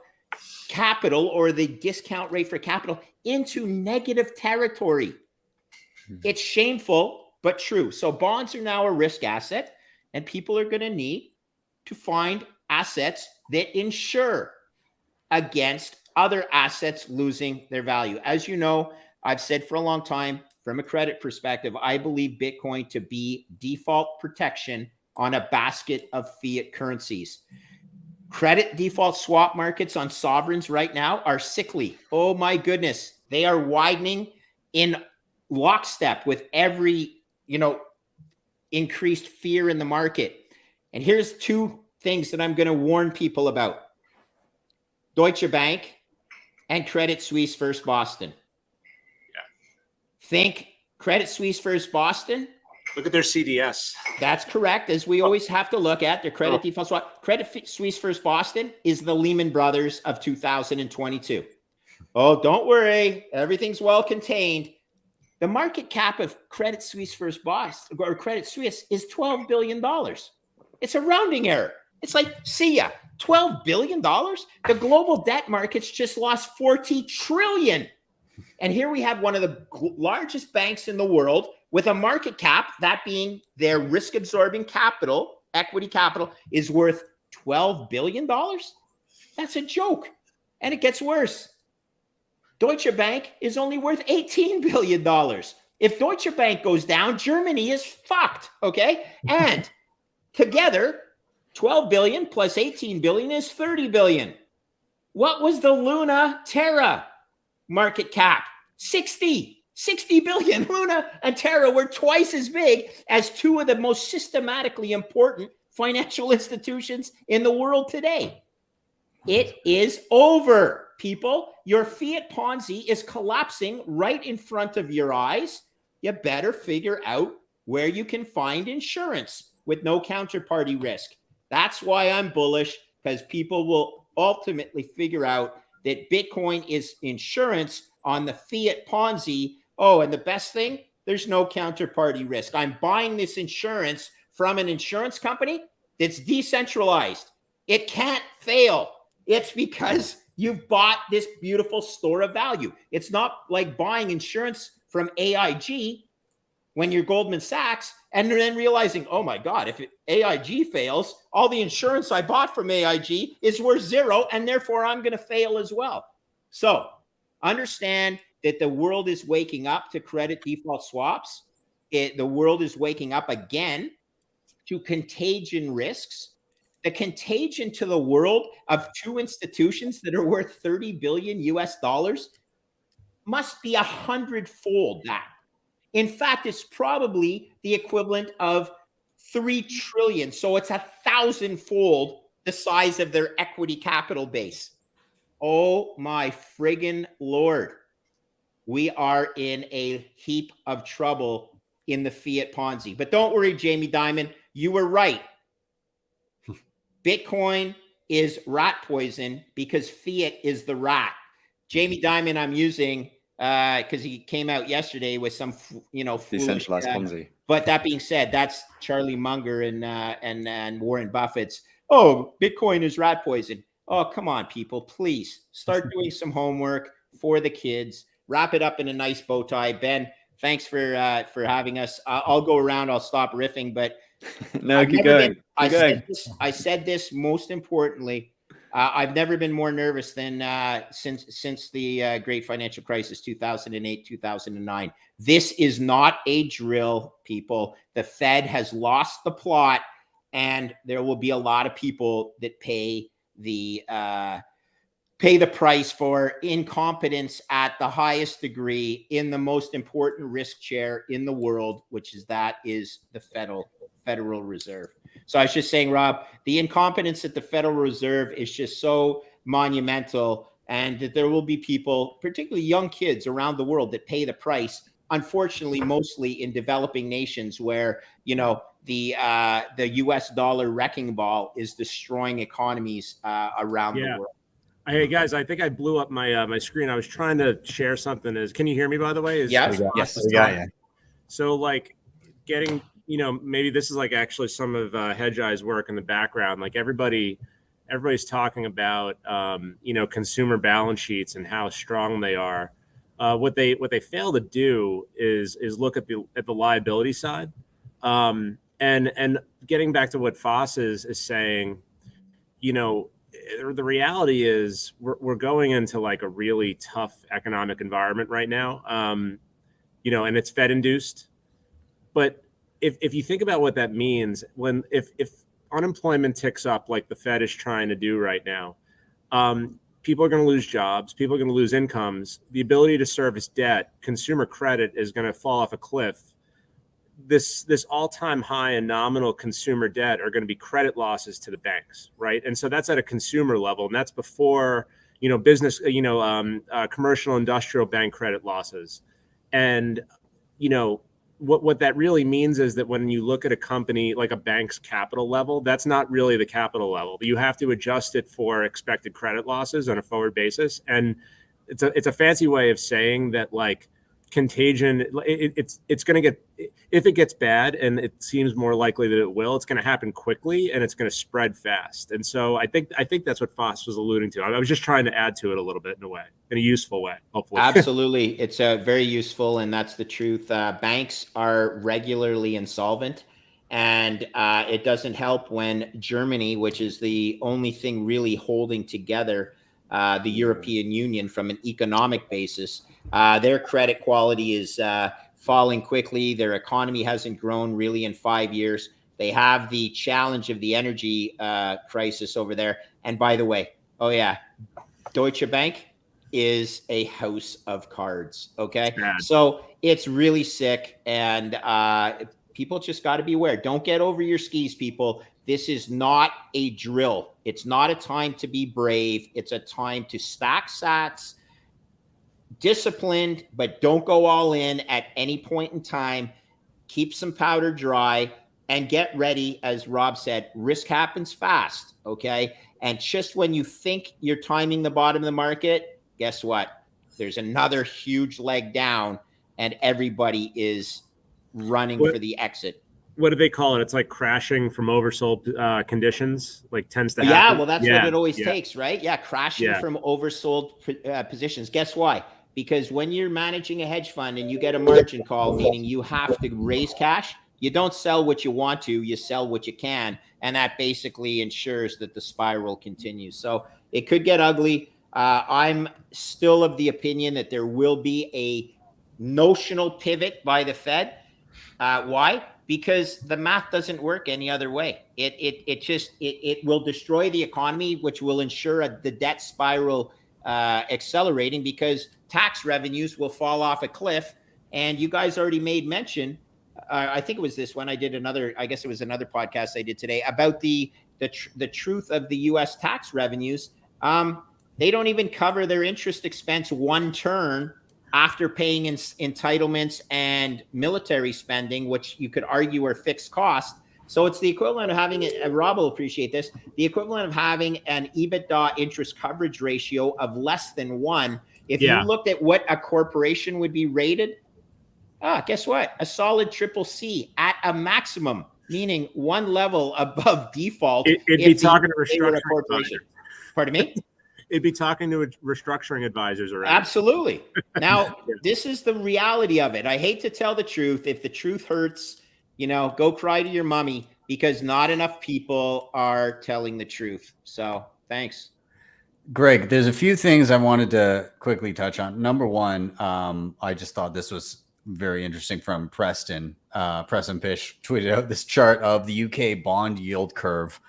capital, or the discount rate for capital, into negative territory. It's shameful, but true. So bonds are now a risk asset, and people are going to need to find assets that insure against other assets losing their value. As you know, I've said for a long time, from a credit perspective, I believe Bitcoin to be default protection on a basket of fiat currencies. Credit default swap markets on sovereigns right now are sickly. Oh my goodness. They are widening in lockstep with every, increased fear in the market. And here's 2 things that I'm going to warn people about. Deutsche Bank and Credit Suisse First Boston. Yeah. Think Credit Suisse First Boston. Look at their CDS. That's correct, as we always have to look at their credit default swap. Credit Suisse First Boston is the Lehman Brothers of 2022. Oh, don't worry. Everything's well contained. The market cap of Credit Suisse First Boston, or Credit Suisse, is $12 billion. It's a rounding error. It's like, see ya, $12 billion? The global debt markets just lost $40 trillion. And here we have one of the largest banks in the world with a market cap, that being their risk absorbing capital, equity capital, is worth $12 billion. That's a joke. And it gets worse. Deutsche Bank is only worth $18 billion. If Deutsche Bank goes down, Germany is fucked. Okay. And together, 12 billion plus 18 billion is 30 billion. What was the Luna Terra market cap? 60 billion. Luna and Terra were twice as big as two of the most systematically important financial institutions in the world today. It is over, people. Your fiat Ponzi is collapsing right in front of your eyes. You better figure out where you can find insurance with no counterparty risk. That's why I'm bullish, because people will ultimately figure out that Bitcoin is insurance on the fiat Ponzi. Oh, and the best thing, there's no counterparty risk. I'm buying this insurance from an insurance company that's decentralized. It can't fail. It's because you've bought this beautiful store of value. It's not like buying insurance from AIG when you're Goldman Sachs and then realizing, oh my God, if AIG fails, all the insurance I bought from AIG is worth zero, and therefore I'm going to fail as well. So understand that the world is waking up to credit default swaps. The world is waking up again to contagion risks. The contagion to the world of two institutions that are worth 30 billion US dollars must be 100-fold that. In fact, it's probably the equivalent of 3 trillion. So it's 1,000-fold the size of their equity capital base. Oh my friggin' Lord. We are in a heap of trouble in the fiat Ponzi. But don't worry, Jamie Dimon, you were right. Bitcoin is rat poison because fiat is the rat. Jamie Dimon, I'm using because he came out yesterday with some, decentralized Ponzi. But that being said, that's Charlie Munger and Warren Buffett's. Oh, Bitcoin is rat poison. Oh, come on, people, please start doing some homework for the kids. Wrap it up in a nice bow tie. Ben, thanks for having us. I'll go around. I'll stop riffing, but no, keep going. I said this most importantly. I've never been more nervous than since the great financial crisis, 2008, 2009. This is not a drill, people. The Fed has lost the plot, and there will be a lot of people that pay the price for incompetence at the highest degree in the most important risk chair in the world, which is the Federal Reserve. So I was just saying, Rob, the incompetence at the Federal Reserve is just so monumental, and that there will be people, particularly young kids around the world, that pay the price. Unfortunately, mostly in developing nations where, the US dollar wrecking ball is destroying economies around the world. Hey guys, I think I blew up my my screen. I was trying to share something. Can you hear me, by the way? Yes. Yeah. So like getting, maybe this is like actually some of Hedgeye's work in the background. Like everybody's talking about consumer balance sheets and how strong they are. What they fail to do is look at the liability side. And getting back to what Foss is saying, the reality is we're going into like a really tough economic environment right now. And it's Fed induced. But if you think about what that means, if unemployment ticks up like the Fed is trying to do right now, people are going to lose jobs, people are going to lose incomes, the ability to service debt, consumer credit is going to fall off a cliff. This all-time high in nominal consumer debt are going to be credit losses to the banks, right? And so that's at a consumer level, and that's before business, commercial, industrial bank credit losses. And what that really means is that when you look at a company like a bank's capital level, that's not really the capital level. You have to adjust it for expected credit losses on a forward basis, and it's a fancy way of saying that like contagion, it's going to get, if it gets bad, and it seems more likely that it will, it's going to happen quickly and it's going to spread fast. And so I think that's what Foss was alluding to. I was just trying to add to it a little bit in a useful way, hopefully. Absolutely. It's very useful, and that's the truth. Banks are regularly insolvent, and it doesn't help when Germany, which is the only thing really holding together the European Union from an economic basis, their credit quality is falling quickly. Their economy hasn't grown really in 5 years. They have the challenge of the energy crisis over there. And by the way, Deutsche Bank is a house of cards. Okay. So it's really sick. And people just got to be aware. Don't get over your skis, people. This is not a drill. It's not a time to be brave. It's a time to stack sats, disciplined, but don't go all in at any point in time. Keep some powder dry and get ready. As Rob said, risk happens fast. Okay. And just when you think you're timing the bottom of the market, guess what? There's another huge leg down and everybody is running for the exit. What do they call it? It's like crashing from oversold conditions, like tends to happen. Yeah, well, that's what it always takes, right? Yeah, crashing from oversold positions. Guess why? Because when you're managing a hedge fund and you get a margin call, meaning you have to raise cash, you don't sell what you want to, you sell what you can. And that basically ensures that the spiral continues. So it could get ugly. I'm still of the opinion that there will be a notional pivot by the Fed. Why? Because the math doesn't work any other way. It will destroy the economy, which will ensure the debt spiral accelerating, because tax revenues will fall off a cliff. And you guys already made mention, I think it was this one, I guess it was another podcast I did today about the truth of the US tax revenues. They don't even cover their interest expense one turn after paying entitlements and military spending, which you could argue are fixed costs. So it's the equivalent of having, Rob will appreciate this, the equivalent of having an EBITDA interest coverage ratio of less than 1. If you looked at what a corporation would be rated, guess what? A solid CCC at a maximum, meaning one level above default. It'd be talking to restructuring corporation. Pardon me? It'd be talking to restructuring advisors already. Absolutely. Now, this is the reality of it. I hate to tell the truth. If the truth hurts, go cry to your mommy, because not enough people are telling the truth. So thanks. Greg, there's a few things I wanted to quickly touch on. Number one, I just thought this was very interesting from Preston. Preston Pish tweeted out this chart of the UK bond yield curve,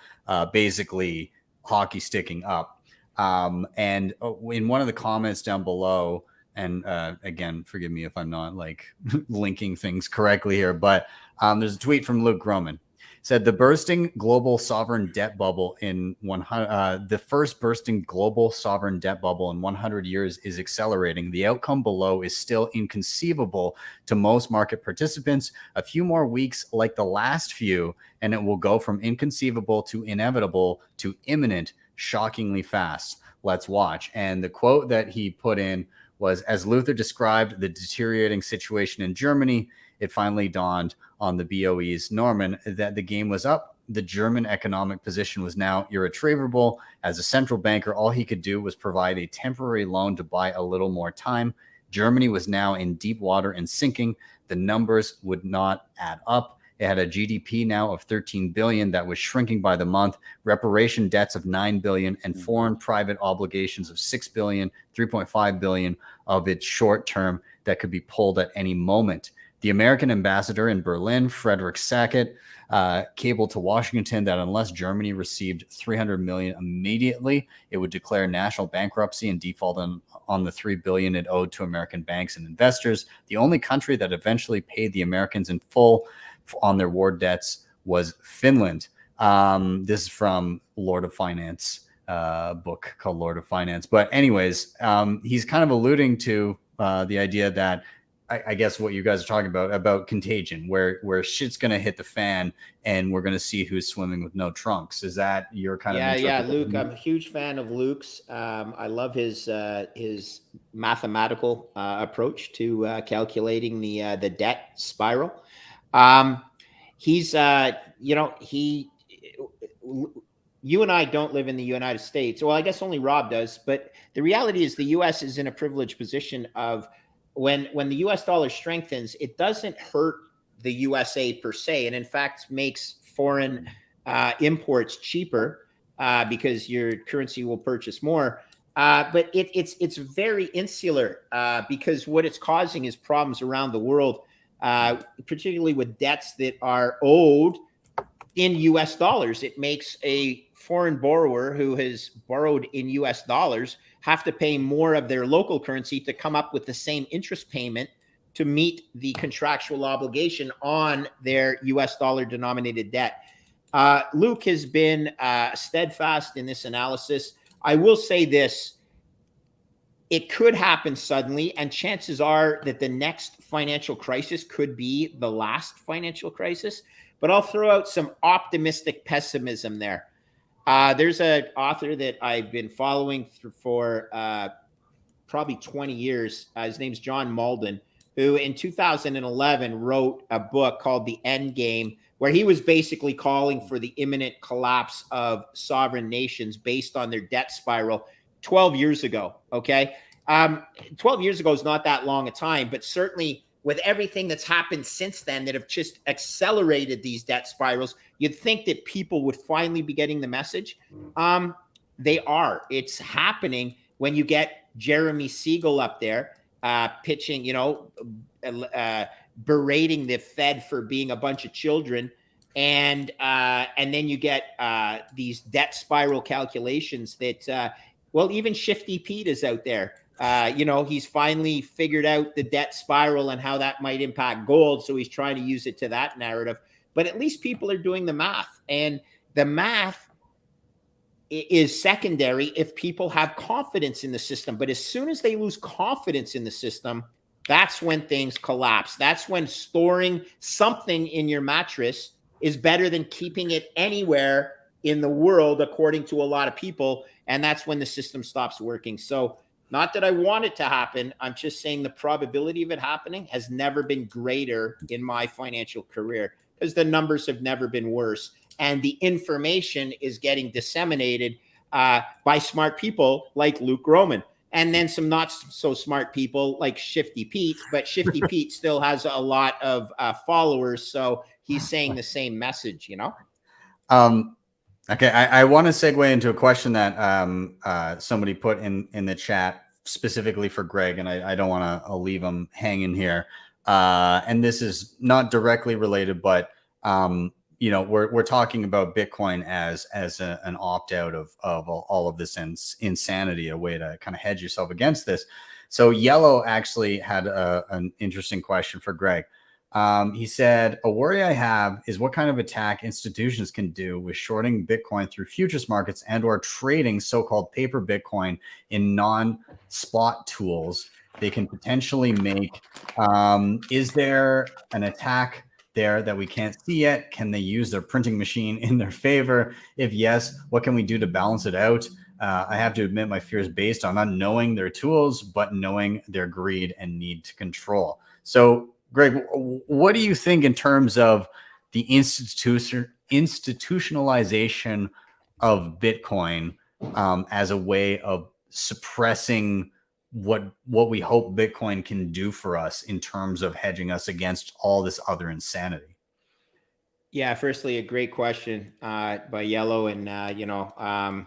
basically hockey sticking up. And in one of the comments down below, and again, forgive me if I'm not like linking things correctly here, but there's a tweet from Luke Groman. Said the bursting global sovereign debt bubble in the first bursting global sovereign debt bubble in 100 years is accelerating. The outcome below is still inconceivable to most market participants. A few more weeks like the last few, and it will go from inconceivable to inevitable to imminent, shockingly fast. Let's watch. And the quote that he put in was, as Luther described the deteriorating situation in Germany, it finally dawned on the BOE's Norman that the game was up. The German economic position was now irretrievable. As a central banker, all he could do was provide a temporary loan to buy a little more time. Germany was now in deep water and sinking. The numbers would not add up. It had a GDP now of 13 billion that was shrinking by the month, reparation debts of 9 billion, and foreign private obligations of 6 billion, 3.5 billion of its short term that could be pulled at any moment. The American ambassador in Berlin, Frederick Sackett, cabled to Washington that unless Germany received 300 million immediately, it would declare national bankruptcy and default on the 3 billion it owed to American banks and investors. The only country that eventually paid the Americans in full on their war debts was Finland. This is from Lord of Finance, book called Lord of Finance. But anyways, he's kind of alluding to the idea that I guess what you guys are talking about contagion, where shit's going to hit the fan and we're going to see who's swimming with no trunks. Is that your kind of interpretation? Yeah, Luke, I'm a huge fan of Luke's. I love his mathematical approach to calculating the debt spiral. He's, you know, you and I don't live in the United States. Well, I guess only Rob does. But the reality is the U.S. is in a privileged position of when the U.S. dollar strengthens, it doesn't hurt the USA per se, and in fact makes foreign imports cheaper because your currency will purchase more. But it's very insular because what it's causing is problems around the world, particularly with debts that are owed in US dollars. It makes a foreign borrower who has borrowed in US dollars have to pay more of their local currency to come up with the same interest payment to meet the contractual obligation on their US dollar denominated debt. Luke has been steadfast in this analysis. I will say this, it could happen suddenly, and chances are that the next financial crisis could be the last financial crisis. But I'll throw out some optimistic pessimism there. There's an author that I've been following for probably 20 years. His name's John Malden, who in 2011 wrote a book called The End Game, where he was basically calling for the imminent collapse of sovereign nations based on their debt spiral 12 years ago, okay? 12 years ago is not that long a time, but certainly with everything that's happened since then that have just accelerated these debt spirals, you'd think that people would finally be getting the message. They are. It's happening when you get Jeremy Siegel up there pitching, you know, berating the Fed for being a bunch of children. And then you get these debt spiral calculations that, well, even Shifty Pete is out there. You know, he's finally figured out the debt spiral and how that might impact gold. So he's trying to use it to that narrative. But at least people are doing the math. And the math is secondary if people have confidence in the system. But as soon as they lose confidence in the system, that's when things collapse. That's when storing something in your mattress is better than keeping it anywhere in the world, according to a lot of people. And that's when the system stops working. So not that I want it to happen. I'm just saying the probability of it happening has never been greater in my financial career because the numbers have never been worse. And the information is getting disseminated by smart people like Luke Roman. And then some not so smart people like Shifty Pete. But Shifty Pete still has a lot of followers. So he's saying the same message, you know? Okay, I want to segue into a question that somebody put in the chat specifically for Greg, and I don't want to leave him hanging here. And this is not directly related, but you know, we're talking about Bitcoin as an opt out of all of this insanity, a way to kind of hedge yourself against this. So Yellow actually had an interesting question for Greg. He said, a worry I have is what kind of attack institutions can do with shorting Bitcoin through futures markets and or trading so-called paper Bitcoin in non-spot tools they can potentially make. Is there an attack there that we can't see yet? Can they use their printing machine in their favor? If yes, what can we do to balance it out? I have to admit my fear is based on not knowing their tools, but knowing their greed and need to control. So Greg, what do you think in terms of the institutionalization of Bitcoin as a way of suppressing what we hope Bitcoin can do for us in terms of hedging us against all this other insanity? Yeah, firstly, a great question by Yellow, and you know,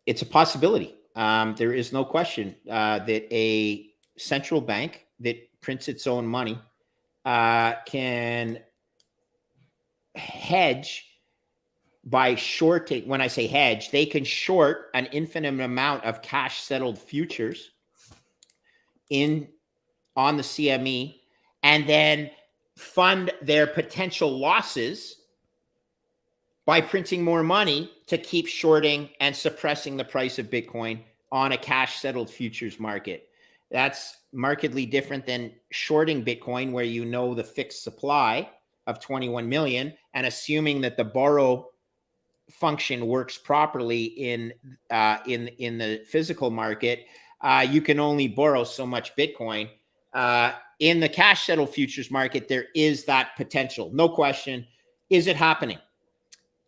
it's a possibility. There is no question that a central bank that prints its own money can hedge by shorting. When I say hedge, they can short an infinite amount of cash settled futures on the CME and then fund their potential losses by printing more money to keep shorting and suppressing the price of Bitcoin on a cash settled futures market. That's markedly different than shorting Bitcoin, where you know the fixed supply of 21 million and assuming that the borrow function works properly in the physical market. You can only borrow so much Bitcoin. in the cash settled futures market, there is that potential. No question. Is it happening?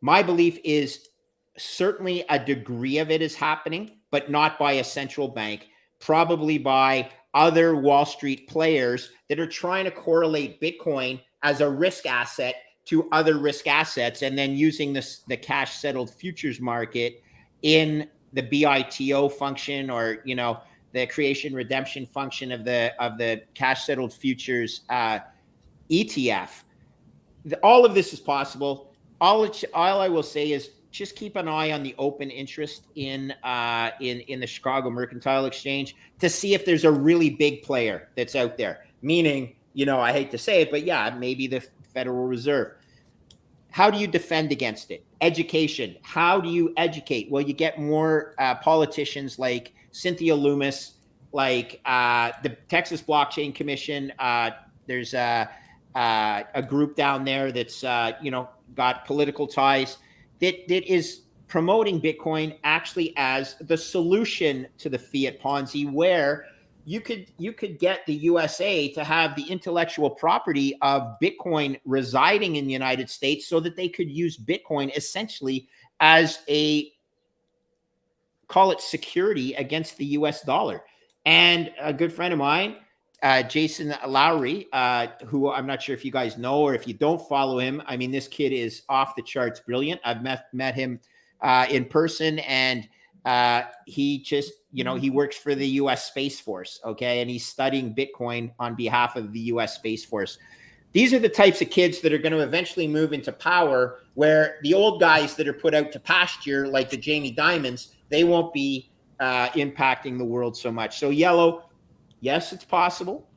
My belief is certainly a degree of it is happening, but not by a central bank, probably by other Wall Street players that are trying to correlate Bitcoin as a risk asset to other risk assets, and then using the cash settled futures market in the BITO function, or the creation redemption function of the cash settled futures ETF. All of this is possible. All I will say is just keep an eye on the open interest in the Chicago Mercantile Exchange to see if there's a really big player that's out there. Meaning, I hate to say it, but yeah, maybe the Federal Reserve. How do you defend against it? Education. How do you educate? Well, you get more politicians like Cynthia Loomis, like the Texas Blockchain Commission. There's a group down there that's got political ties that is promoting Bitcoin actually as the solution to the fiat Ponzi, where you could get the USA to have the intellectual property of Bitcoin residing in the United States so that they could use Bitcoin essentially as a, call it, security against the US dollar. And a good friend of mine, Jason Lowry, who I'm not sure if you guys know, or if you don't follow him. I mean, this kid is off the charts brilliant. I've met him in person, and he just, he works for the US Space Force. Okay. And he's studying Bitcoin on behalf of the US Space Force. These are the types of kids that are going to eventually move into power, where the old guys that are put out to pasture, like the Jamie Dimons, they won't be impacting the world so much. So yellow, yes, it's possible.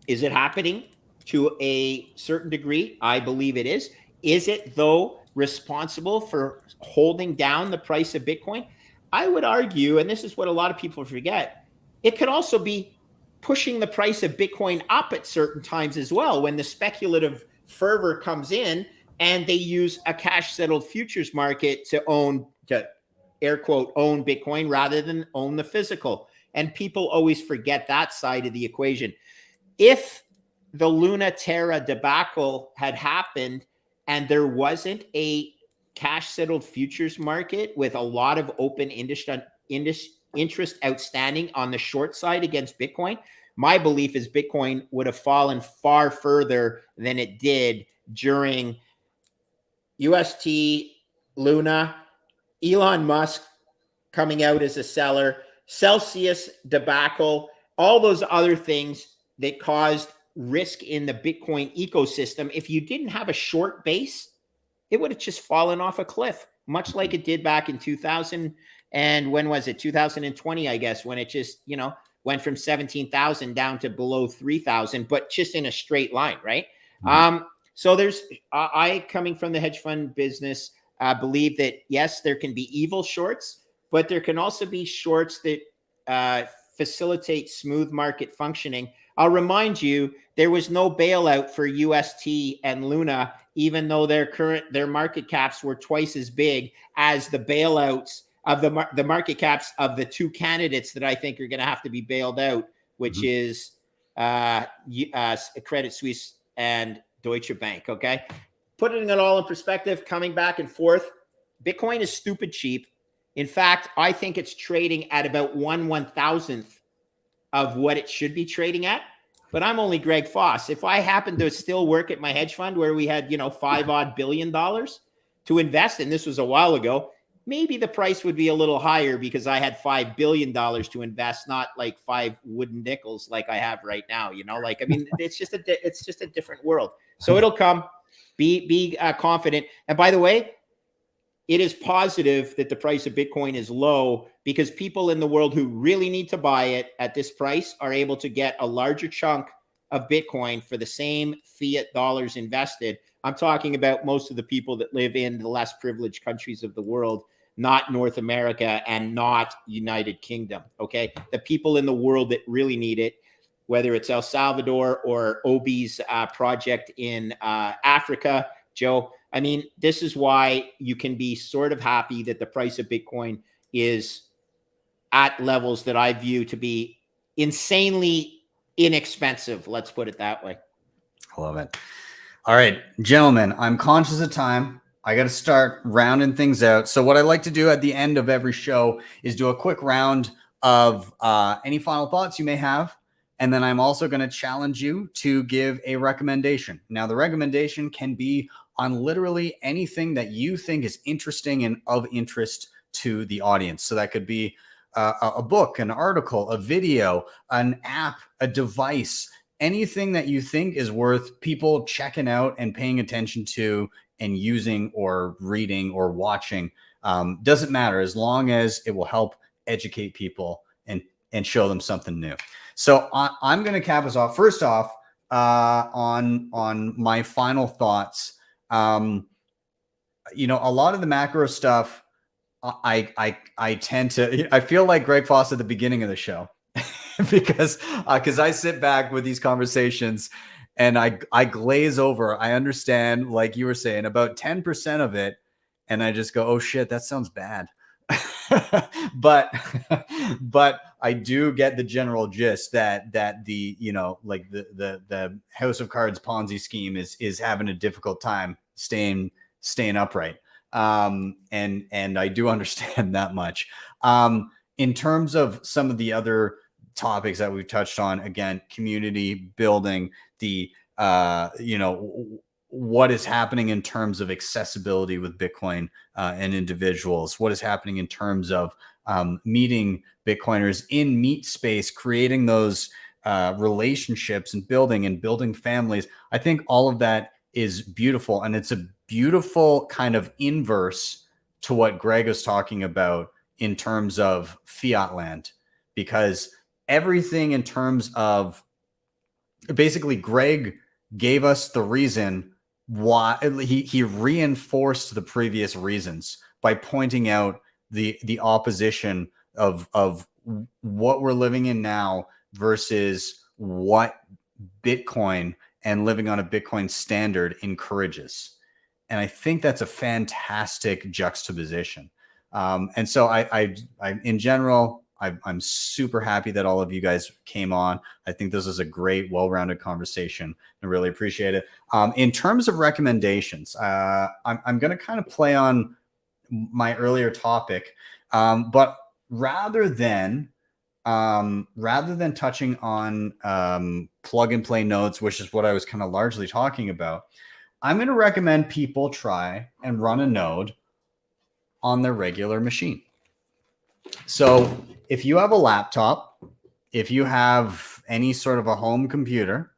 Is it happening to a certain degree? I believe it is. Is it, though, responsible for holding down the price of Bitcoin? I would argue, and this is what a lot of people forget, it could also be pushing the price of Bitcoin up at certain times as well, when the speculative fervor comes in and they use a cash settled futures market to air quote, own Bitcoin rather than own the physical. And people always forget that side of the equation. If the Luna Terra debacle had happened and there wasn't a cash settled futures market with a lot of open interest outstanding on the short side against Bitcoin, my belief is Bitcoin would have fallen far further than it did during UST, Luna, Elon Musk coming out as a seller, Celsius debacle, all those other things that caused risk in the Bitcoin ecosystem. If you didn't have a short base, it would have just fallen off a cliff, much like it did back in 2000. And when was it? 2020, I guess, when it just, went from 17,000 down to below 3,000, but just in a straight line, right? Mm-hmm. So I coming from the hedge fund business, believe that, yes, there can be evil shorts, but there can also be shorts that facilitate smooth market functioning. I'll remind you, there was no bailout for UST and Luna, even though their market caps were twice as big as the bailouts of the market caps of the two candidates that I think are going to have to be bailed out, which is Credit Suisse and Deutsche Bank. Okay, putting it all in perspective, coming back and forth, Bitcoin is stupid cheap. In fact, I think it's trading at about 1/1000th of what it should be trading at. But I'm only Greg Foss. If I happen to still work at my hedge fund where we had, $5 billion to invest, and this was a while ago, maybe the price would be a little higher because I had $5 billion to invest, not like 5 wooden nickels like I have right now. It's just a different world. So it'll come. Be confident. And by the way, it is positive that the price of Bitcoin is low, because people in the world who really need to buy it at this price are able to get a larger chunk of Bitcoin for the same fiat dollars invested. I'm talking about most of the people that live in the less privileged countries of the world, not North America and not United Kingdom. Okay. The people in the world that really need it, whether it's El Salvador or Obi's project in Africa, Joe, this is why you can be sort of happy that the price of Bitcoin is at levels that I view to be insanely inexpensive. Let's put it that way. I love it. All right, gentlemen, I'm conscious of time. I got to start rounding things out. So what I like to do at the end of every show is do a quick round of any final thoughts you may have. And then I'm also going to challenge you to give a recommendation. Now, the recommendation can be on literally anything that you think is interesting and of interest to the audience. So that could be a book, an article, a video, an app, a device, anything that you think is worth people checking out and paying attention to and using or reading or watching. Doesn't matter, as long as it will help educate people and show them something new. So I'm going to cap us off. First off, on my final thoughts. You know, a lot of the macro stuff, I tend to, I feel like Greg Foss at the beginning of the show because I sit back with these conversations and I glaze over. I understand, like you were saying, about 10% of it, and I just go, oh shit, that sounds bad. but I do get the general gist that the, you know, like the House of Cards Ponzi scheme is having a difficult time staying upright. And I do understand that much. In terms of some of the other topics that we've touched on, again, community building, the you know, what is happening in terms of accessibility with Bitcoin and individuals, what is happening in terms of meeting Bitcoiners in meet space, creating those relationships and building families. I think all of that is beautiful, and it's a beautiful kind of inverse to what Greg was talking about in terms of fiat land, because everything in terms of basically Greg gave us the reason why he reinforced the previous reasons by pointing out the opposition of what we're living in now versus what Bitcoin and living on a Bitcoin standard encourages. And I think that's a fantastic juxtaposition. And so I in general, I'm super happy that all of you guys came on. I think this is a great, well-rounded conversation. I really appreciate it. In terms of recommendations, I'm going to kind of play on my earlier topic, but rather than touching on plug and play nodes, which is what I was kind of largely talking about, I'm going to recommend people try and run a node on their regular machine. So if you have a laptop, if you have any sort of a home computer,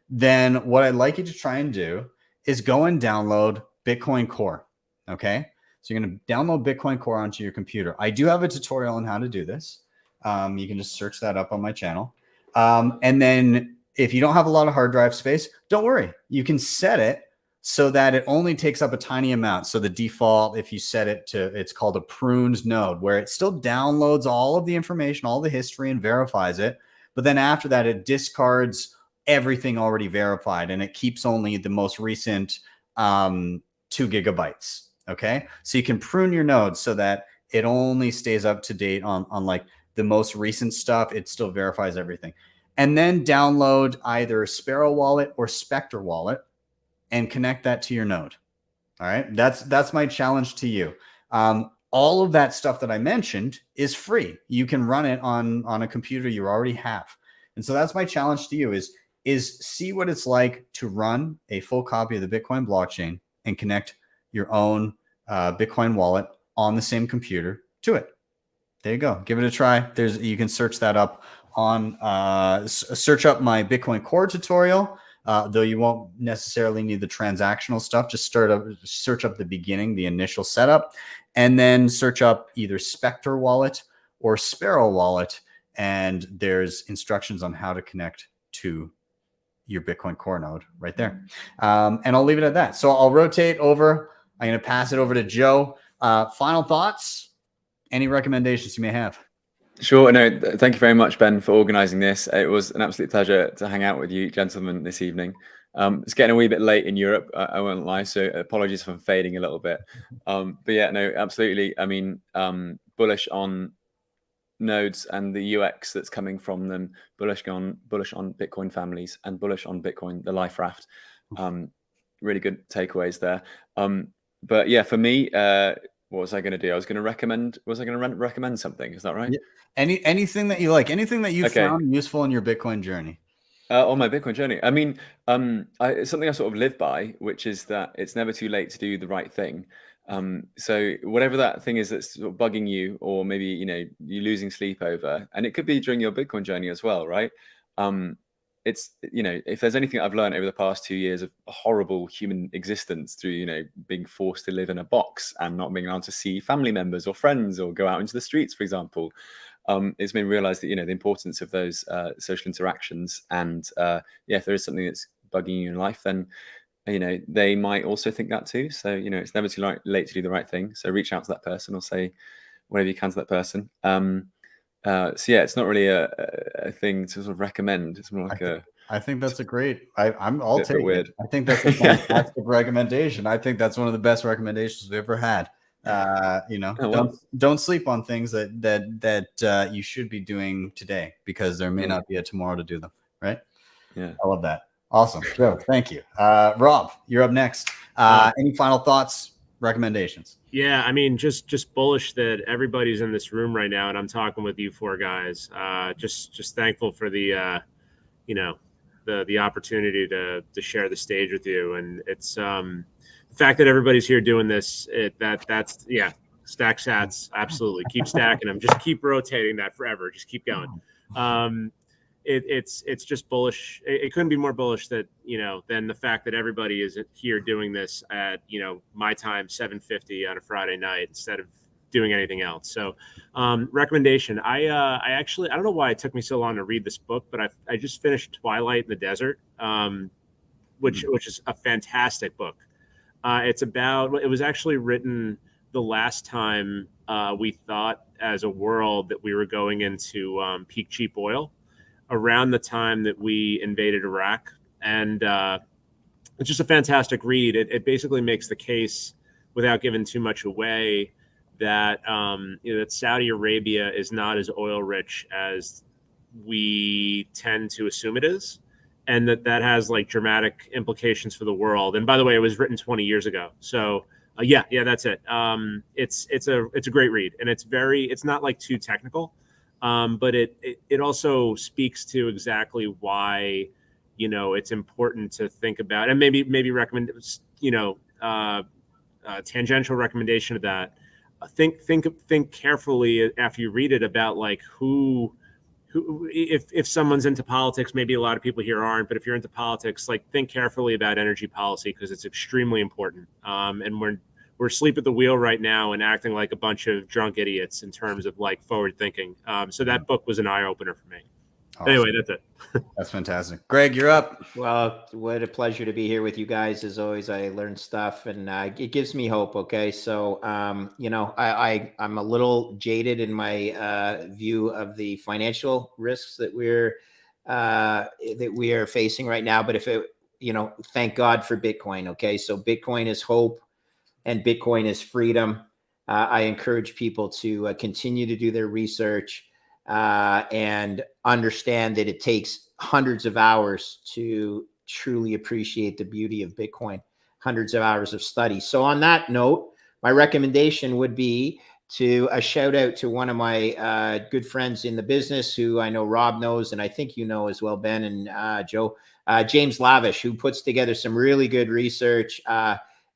then what I'd like you to try and do is go and download Bitcoin Core. Okay. So you're going to download Bitcoin Core onto your computer. I do have a tutorial on how to do this. You can just search that up on my channel. And then if you don't have a lot of hard drive space, don't worry. You can set it so that it only takes up a tiny amount. So the default, if you set it to, it's called a pruned node, where it still downloads all of the information, all the history, and verifies it. But then after that, it discards everything already verified, and it keeps only the most recent 2 gigabytes. Okay. So you can prune your node so that it only stays up to date on like the most recent stuff. It still verifies everything. And then download either Sparrow Wallet or Spectre Wallet and connect that to your node. All right. That's my challenge to you. All of that stuff that I mentioned is free. You can run it on a computer you already have. And so that's my challenge to you is see what it's like to run a full copy of the Bitcoin blockchain and connect your own Bitcoin wallet on the same computer to it. There you go. Give it a try. You can search that up on search up my Bitcoin Core tutorial. Though you won't necessarily need the transactional stuff. Just search up the beginning, the initial setup, and then search up either Spectre Wallet or Sparrow Wallet, and there's instructions on how to connect to your Bitcoin Core node right there. And I'll leave it at that. So I'll rotate over. I'm going to pass it over to Joe. Final thoughts? Any recommendations you may have? Sure. No, thank you very much, Ben, for organizing this. It was an absolute pleasure to hang out with you gentlemen this evening. It's getting a wee bit late in Europe, I won't lie, so apologies for fading a little bit. But yeah, no, absolutely. I mean, bullish on nodes and the UX that's coming from them, bullish on Bitcoin families and bullish on Bitcoin, the life raft. Really good takeaways there. But yeah, for me, what was I going to do? I was going to recommend. Was I going to recommend something? Is that right? Yeah. Anything that you like, anything that you found useful in your Bitcoin journey. On my Bitcoin journey, I mean, it's something I sort of live by, which is that it's never too late to do the right thing. So whatever that thing is that's sort of bugging you, or maybe you're losing sleep over, and it could be during your Bitcoin journey as well, right? It's if there's anything I've learned over the past 2 years of horrible human existence through being forced to live in a box and not being able to see family members or friends or go out into the streets, for example. It's been realized that the importance of those social interactions, and if there is something that's bugging you in life, then they might also think that too. So it's never too late to do the right thing. So reach out to that person or say whatever you can to that person. So yeah, it's not really a thing to sort of recommend. It's more like I think that's a great. I'll take weird. it. I think that's a fantastic recommendation. I think that's one of the best recommendations we've ever had. Don't sleep on things that you should be doing today, because there may not be a tomorrow to do them. Right? Yeah, I love that. Awesome, Joe. Thank you, Rob. You're up next. Any final thoughts, recommendations? Yeah, I mean, just bullish that everybody's in this room right now, and I'm talking with you four guys. Just thankful for the the opportunity to share the stage with you, and it's the fact that everybody's here doing this. That's stack sats, absolutely. Keep stacking them. Just keep rotating that forever. Just keep going. It's just bullish. It couldn't be more bullish that than the fact that everybody is here doing this at my time 7:50 on a Friday night instead of doing anything else. So recommendation. I actually, I don't know why it took me so long to read this book, but I just finished Twilight in the Desert, which is a fantastic book. It was actually written the last time we thought as a world that we were going into peak cheap oil, around the time that we invaded Iraq. And it's just a fantastic read. It basically makes the case, without giving too much away, that that Saudi Arabia is not as oil rich as we tend to assume it is, and that has like dramatic implications for the world. And by the way, it was written 20 years ago. So yeah, that's it. It's a great read, and it's not like too technical. But it also speaks to exactly why it's important to think about, and maybe recommend tangential recommendation of that. Think carefully after you read it about like who if someone's into politics. Maybe a lot of people here aren't, but if you're into politics, like think carefully about energy policy, because it's extremely important. And we're asleep at the wheel right now and acting like a bunch of drunk idiots in terms of like forward thinking. So that book was an eye opener for me. Awesome. Anyway, that's it. That's fantastic. Greg, you're up. Well, what a pleasure to be here with you guys. As always, I learn stuff, and it gives me hope. Okay. So, I'm a little jaded in my view of the financial risks that we are facing right now. But thank God for Bitcoin. Okay. So Bitcoin is hope, and Bitcoin is freedom. I encourage people to continue to do their research and understand that it takes hundreds of hours to truly appreciate the beauty of Bitcoin, hundreds of hours of study. So on that note, my recommendation would be to a shout out to one of my good friends in the business, who I know Rob knows, and I think you know as well, Ben and Joe, James Lavish, who puts together some really good research.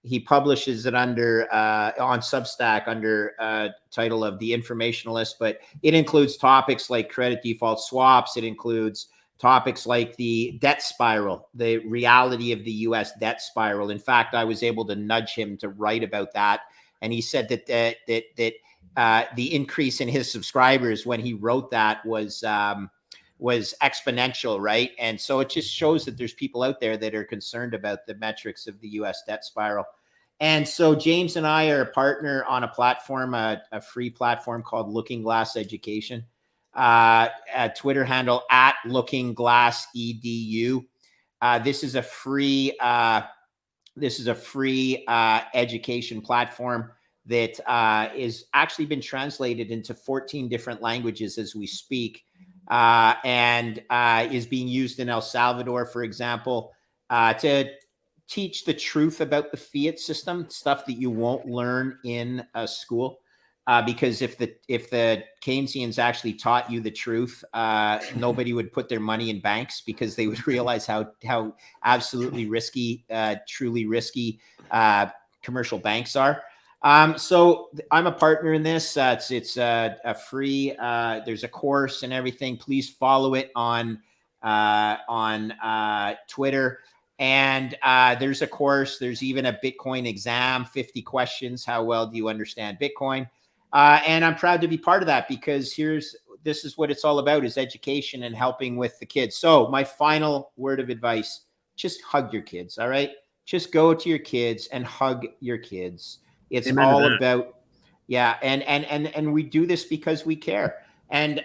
He publishes it on Substack under title of The Informationalist, but it includes topics like credit default swaps. It includes topics like the debt spiral, the reality of the U.S. debt spiral. In fact, I was able to nudge him to write about that, and he said that the increase in his subscribers when he wrote that was exponential, right? And so it just shows that there's people out there that are concerned about the metrics of the U.S. debt spiral. And so James and I are a partner on a platform, a free platform called Looking Glass Education, a Twitter handle at Looking Glass EDU. This is a free education platform that is actually been translated into 14 different languages as we speak, and is being used in El Salvador, for example, to teach the truth about the fiat system, stuff that you won't learn in a school. Because if the Keynesians actually taught you the truth, nobody would put their money in banks, because they would realize how absolutely risky, truly risky commercial banks are. So I'm a partner in this. It's a free. There's a course and everything. Please follow it on Twitter. And there's a course. There's even a Bitcoin exam, 50 questions. How well do you understand Bitcoin? And I'm proud to be part of that, because this is what it's all about, is education and helping with the kids. So my final word of advice, just hug your kids. All right. Just go to your kids and hug your kids. It's all about, yeah. And we do this because we care. And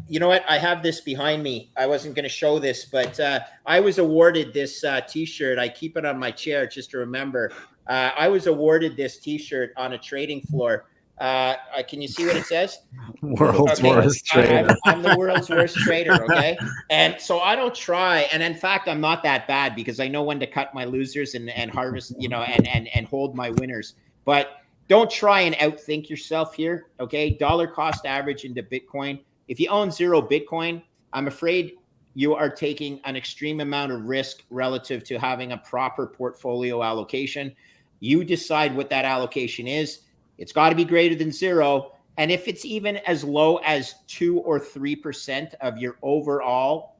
you know what? I have this behind me. I wasn't going to show this, but I was awarded this T-shirt. I keep it on my chair just to remember. I was awarded this T-shirt on a trading floor. Can you see what it says? World's worst trader. I'm the world's worst trader. Okay. And so I don't try. And in fact, I'm not that bad, because I know when to cut my losers and harvest, and hold my winners. But don't try and outthink yourself here. Okay. Dollar cost average into Bitcoin. If you own 0 Bitcoin, I'm afraid you are taking an extreme amount of risk relative to having a proper portfolio allocation. You decide what that allocation is. It's got to be greater than 0. And if it's even as low as 2 or 3% of your overall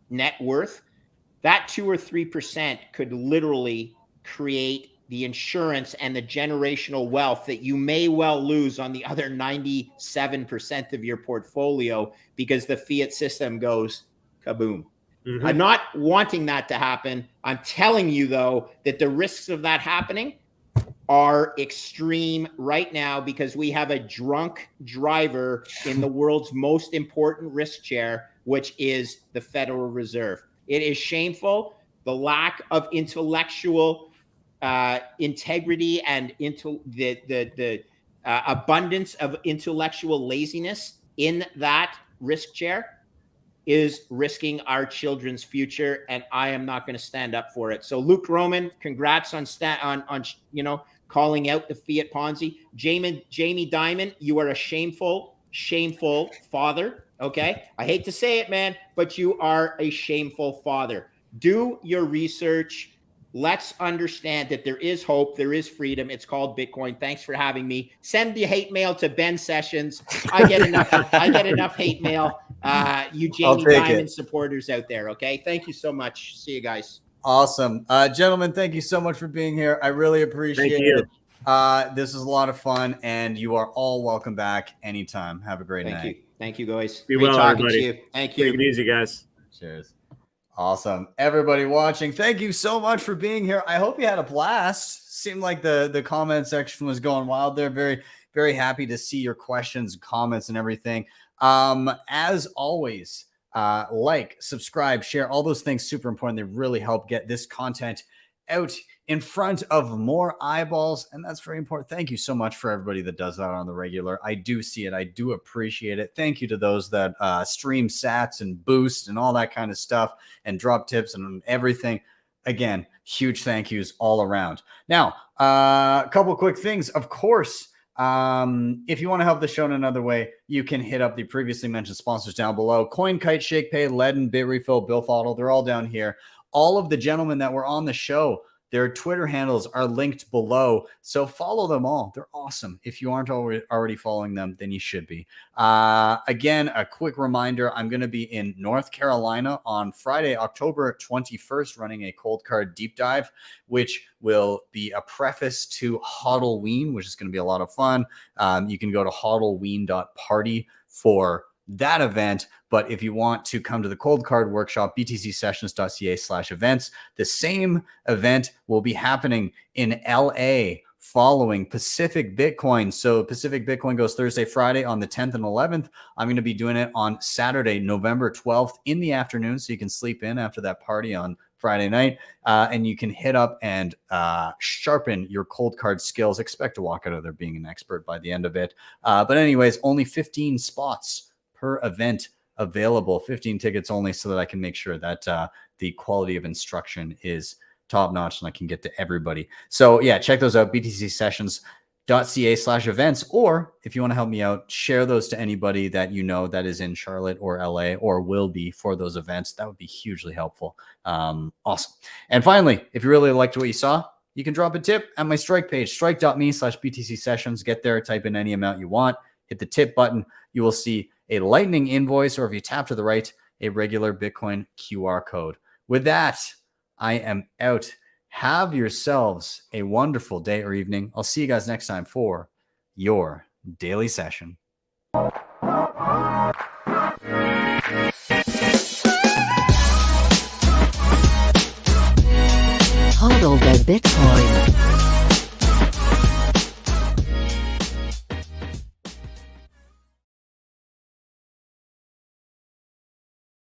net worth, that 2 or 3% could literally create the insurance and the generational wealth that you may well lose on the other 97% of your portfolio, because the fiat system goes kaboom. Mm-hmm. I'm not wanting that to happen. I'm telling you, though, that the risks of that happening are extreme right now, because we have a drunk driver in the world's most important risk chair, which is the Federal Reserve. It is shameful, the lack of intellectual integrity and the abundance of intellectual laziness in that risk chair is risking our children's future, and I am not going to stand up for it. So, Luke Roman, congrats on calling out the fiat Ponzi. Jamie Dimon, you are a shameful father. Okay, I hate to say it, man, but you are a shameful father. Do your research. Let's understand that there is hope, there is freedom. It's called Bitcoin. Thanks for having me. Send the hate mail to Ben Sessions. I get enough hate mail. You Jamie Dimon supporters out there. Okay. Thank you so much. See you guys. Awesome. Gentlemen, thank you so much for being here. I really appreciate it. This is a lot of fun, and you are all welcome back anytime. Have a great night. Thank you, guys. Be well, talking everybody. to you. Thank you. Take it easy, guys. Cheers. Awesome. Everybody watching, thank you so much for being here. I hope you had a blast. Seemed like the comment section was going wild there. Very, very happy to see your questions, comments, and everything. As always, like, subscribe, share, all those things, super important. They really help get this content out in front of more eyeballs, and that's very important. Thank you so much for everybody that does that on the regular. I do see it. I do appreciate it. Thank you to those that stream sats and boost and all that kind of stuff and drop tips and everything. Again, huge thank yous all around. Now, a couple quick things. Of course, if you want to help the show in another way, you can hit up the previously mentioned sponsors down below. CoinKite, Shakepay, LEDN, BitRefill, BillFodl. They're all down here. All of the gentlemen that were on the show, their Twitter handles are linked below, so follow them all. They're awesome. If you aren't already following them, then you should be. Again, a quick reminder, I'm going to be in North Carolina on Friday, October 21st, running a cold card deep dive, which will be a preface to HODLWeen, which is going to be a lot of fun. You can go to hodlween.party for that event. But if you want to come to the cold card workshop, btcsessions.ca/events, the same event will be happening in LA following Pacific Bitcoin. So Pacific Bitcoin goes Thursday, Friday on the 10th and 11th. I'm going to be doing it on Saturday, November 12th in the afternoon, so you can sleep in after that party on Friday night, and you can hit up and sharpen your cold card skills. Expect to walk out of there being an expert by the end of it. But anyways, only 15 spots per event available, 15 tickets only, so that I can make sure that the quality of instruction is top notch and I can get to everybody. So yeah, check those out, btcsessions.ca/events, or if you want to help me out, share those to anybody that you know that is in Charlotte or LA or will be for those events. That would be hugely helpful. Awesome. And finally, if you really liked what you saw, you can drop a tip at my Strike page, strike.me/BTC sessions. Get there, type in any amount you want, hit the tip button. You will see a Lightning invoice, or if you tap to the right, a regular Bitcoin QR code. With that, I am out. Have yourselves a wonderful day or evening. I'll see you guys next time for your daily session. Hodl the Bitcoin.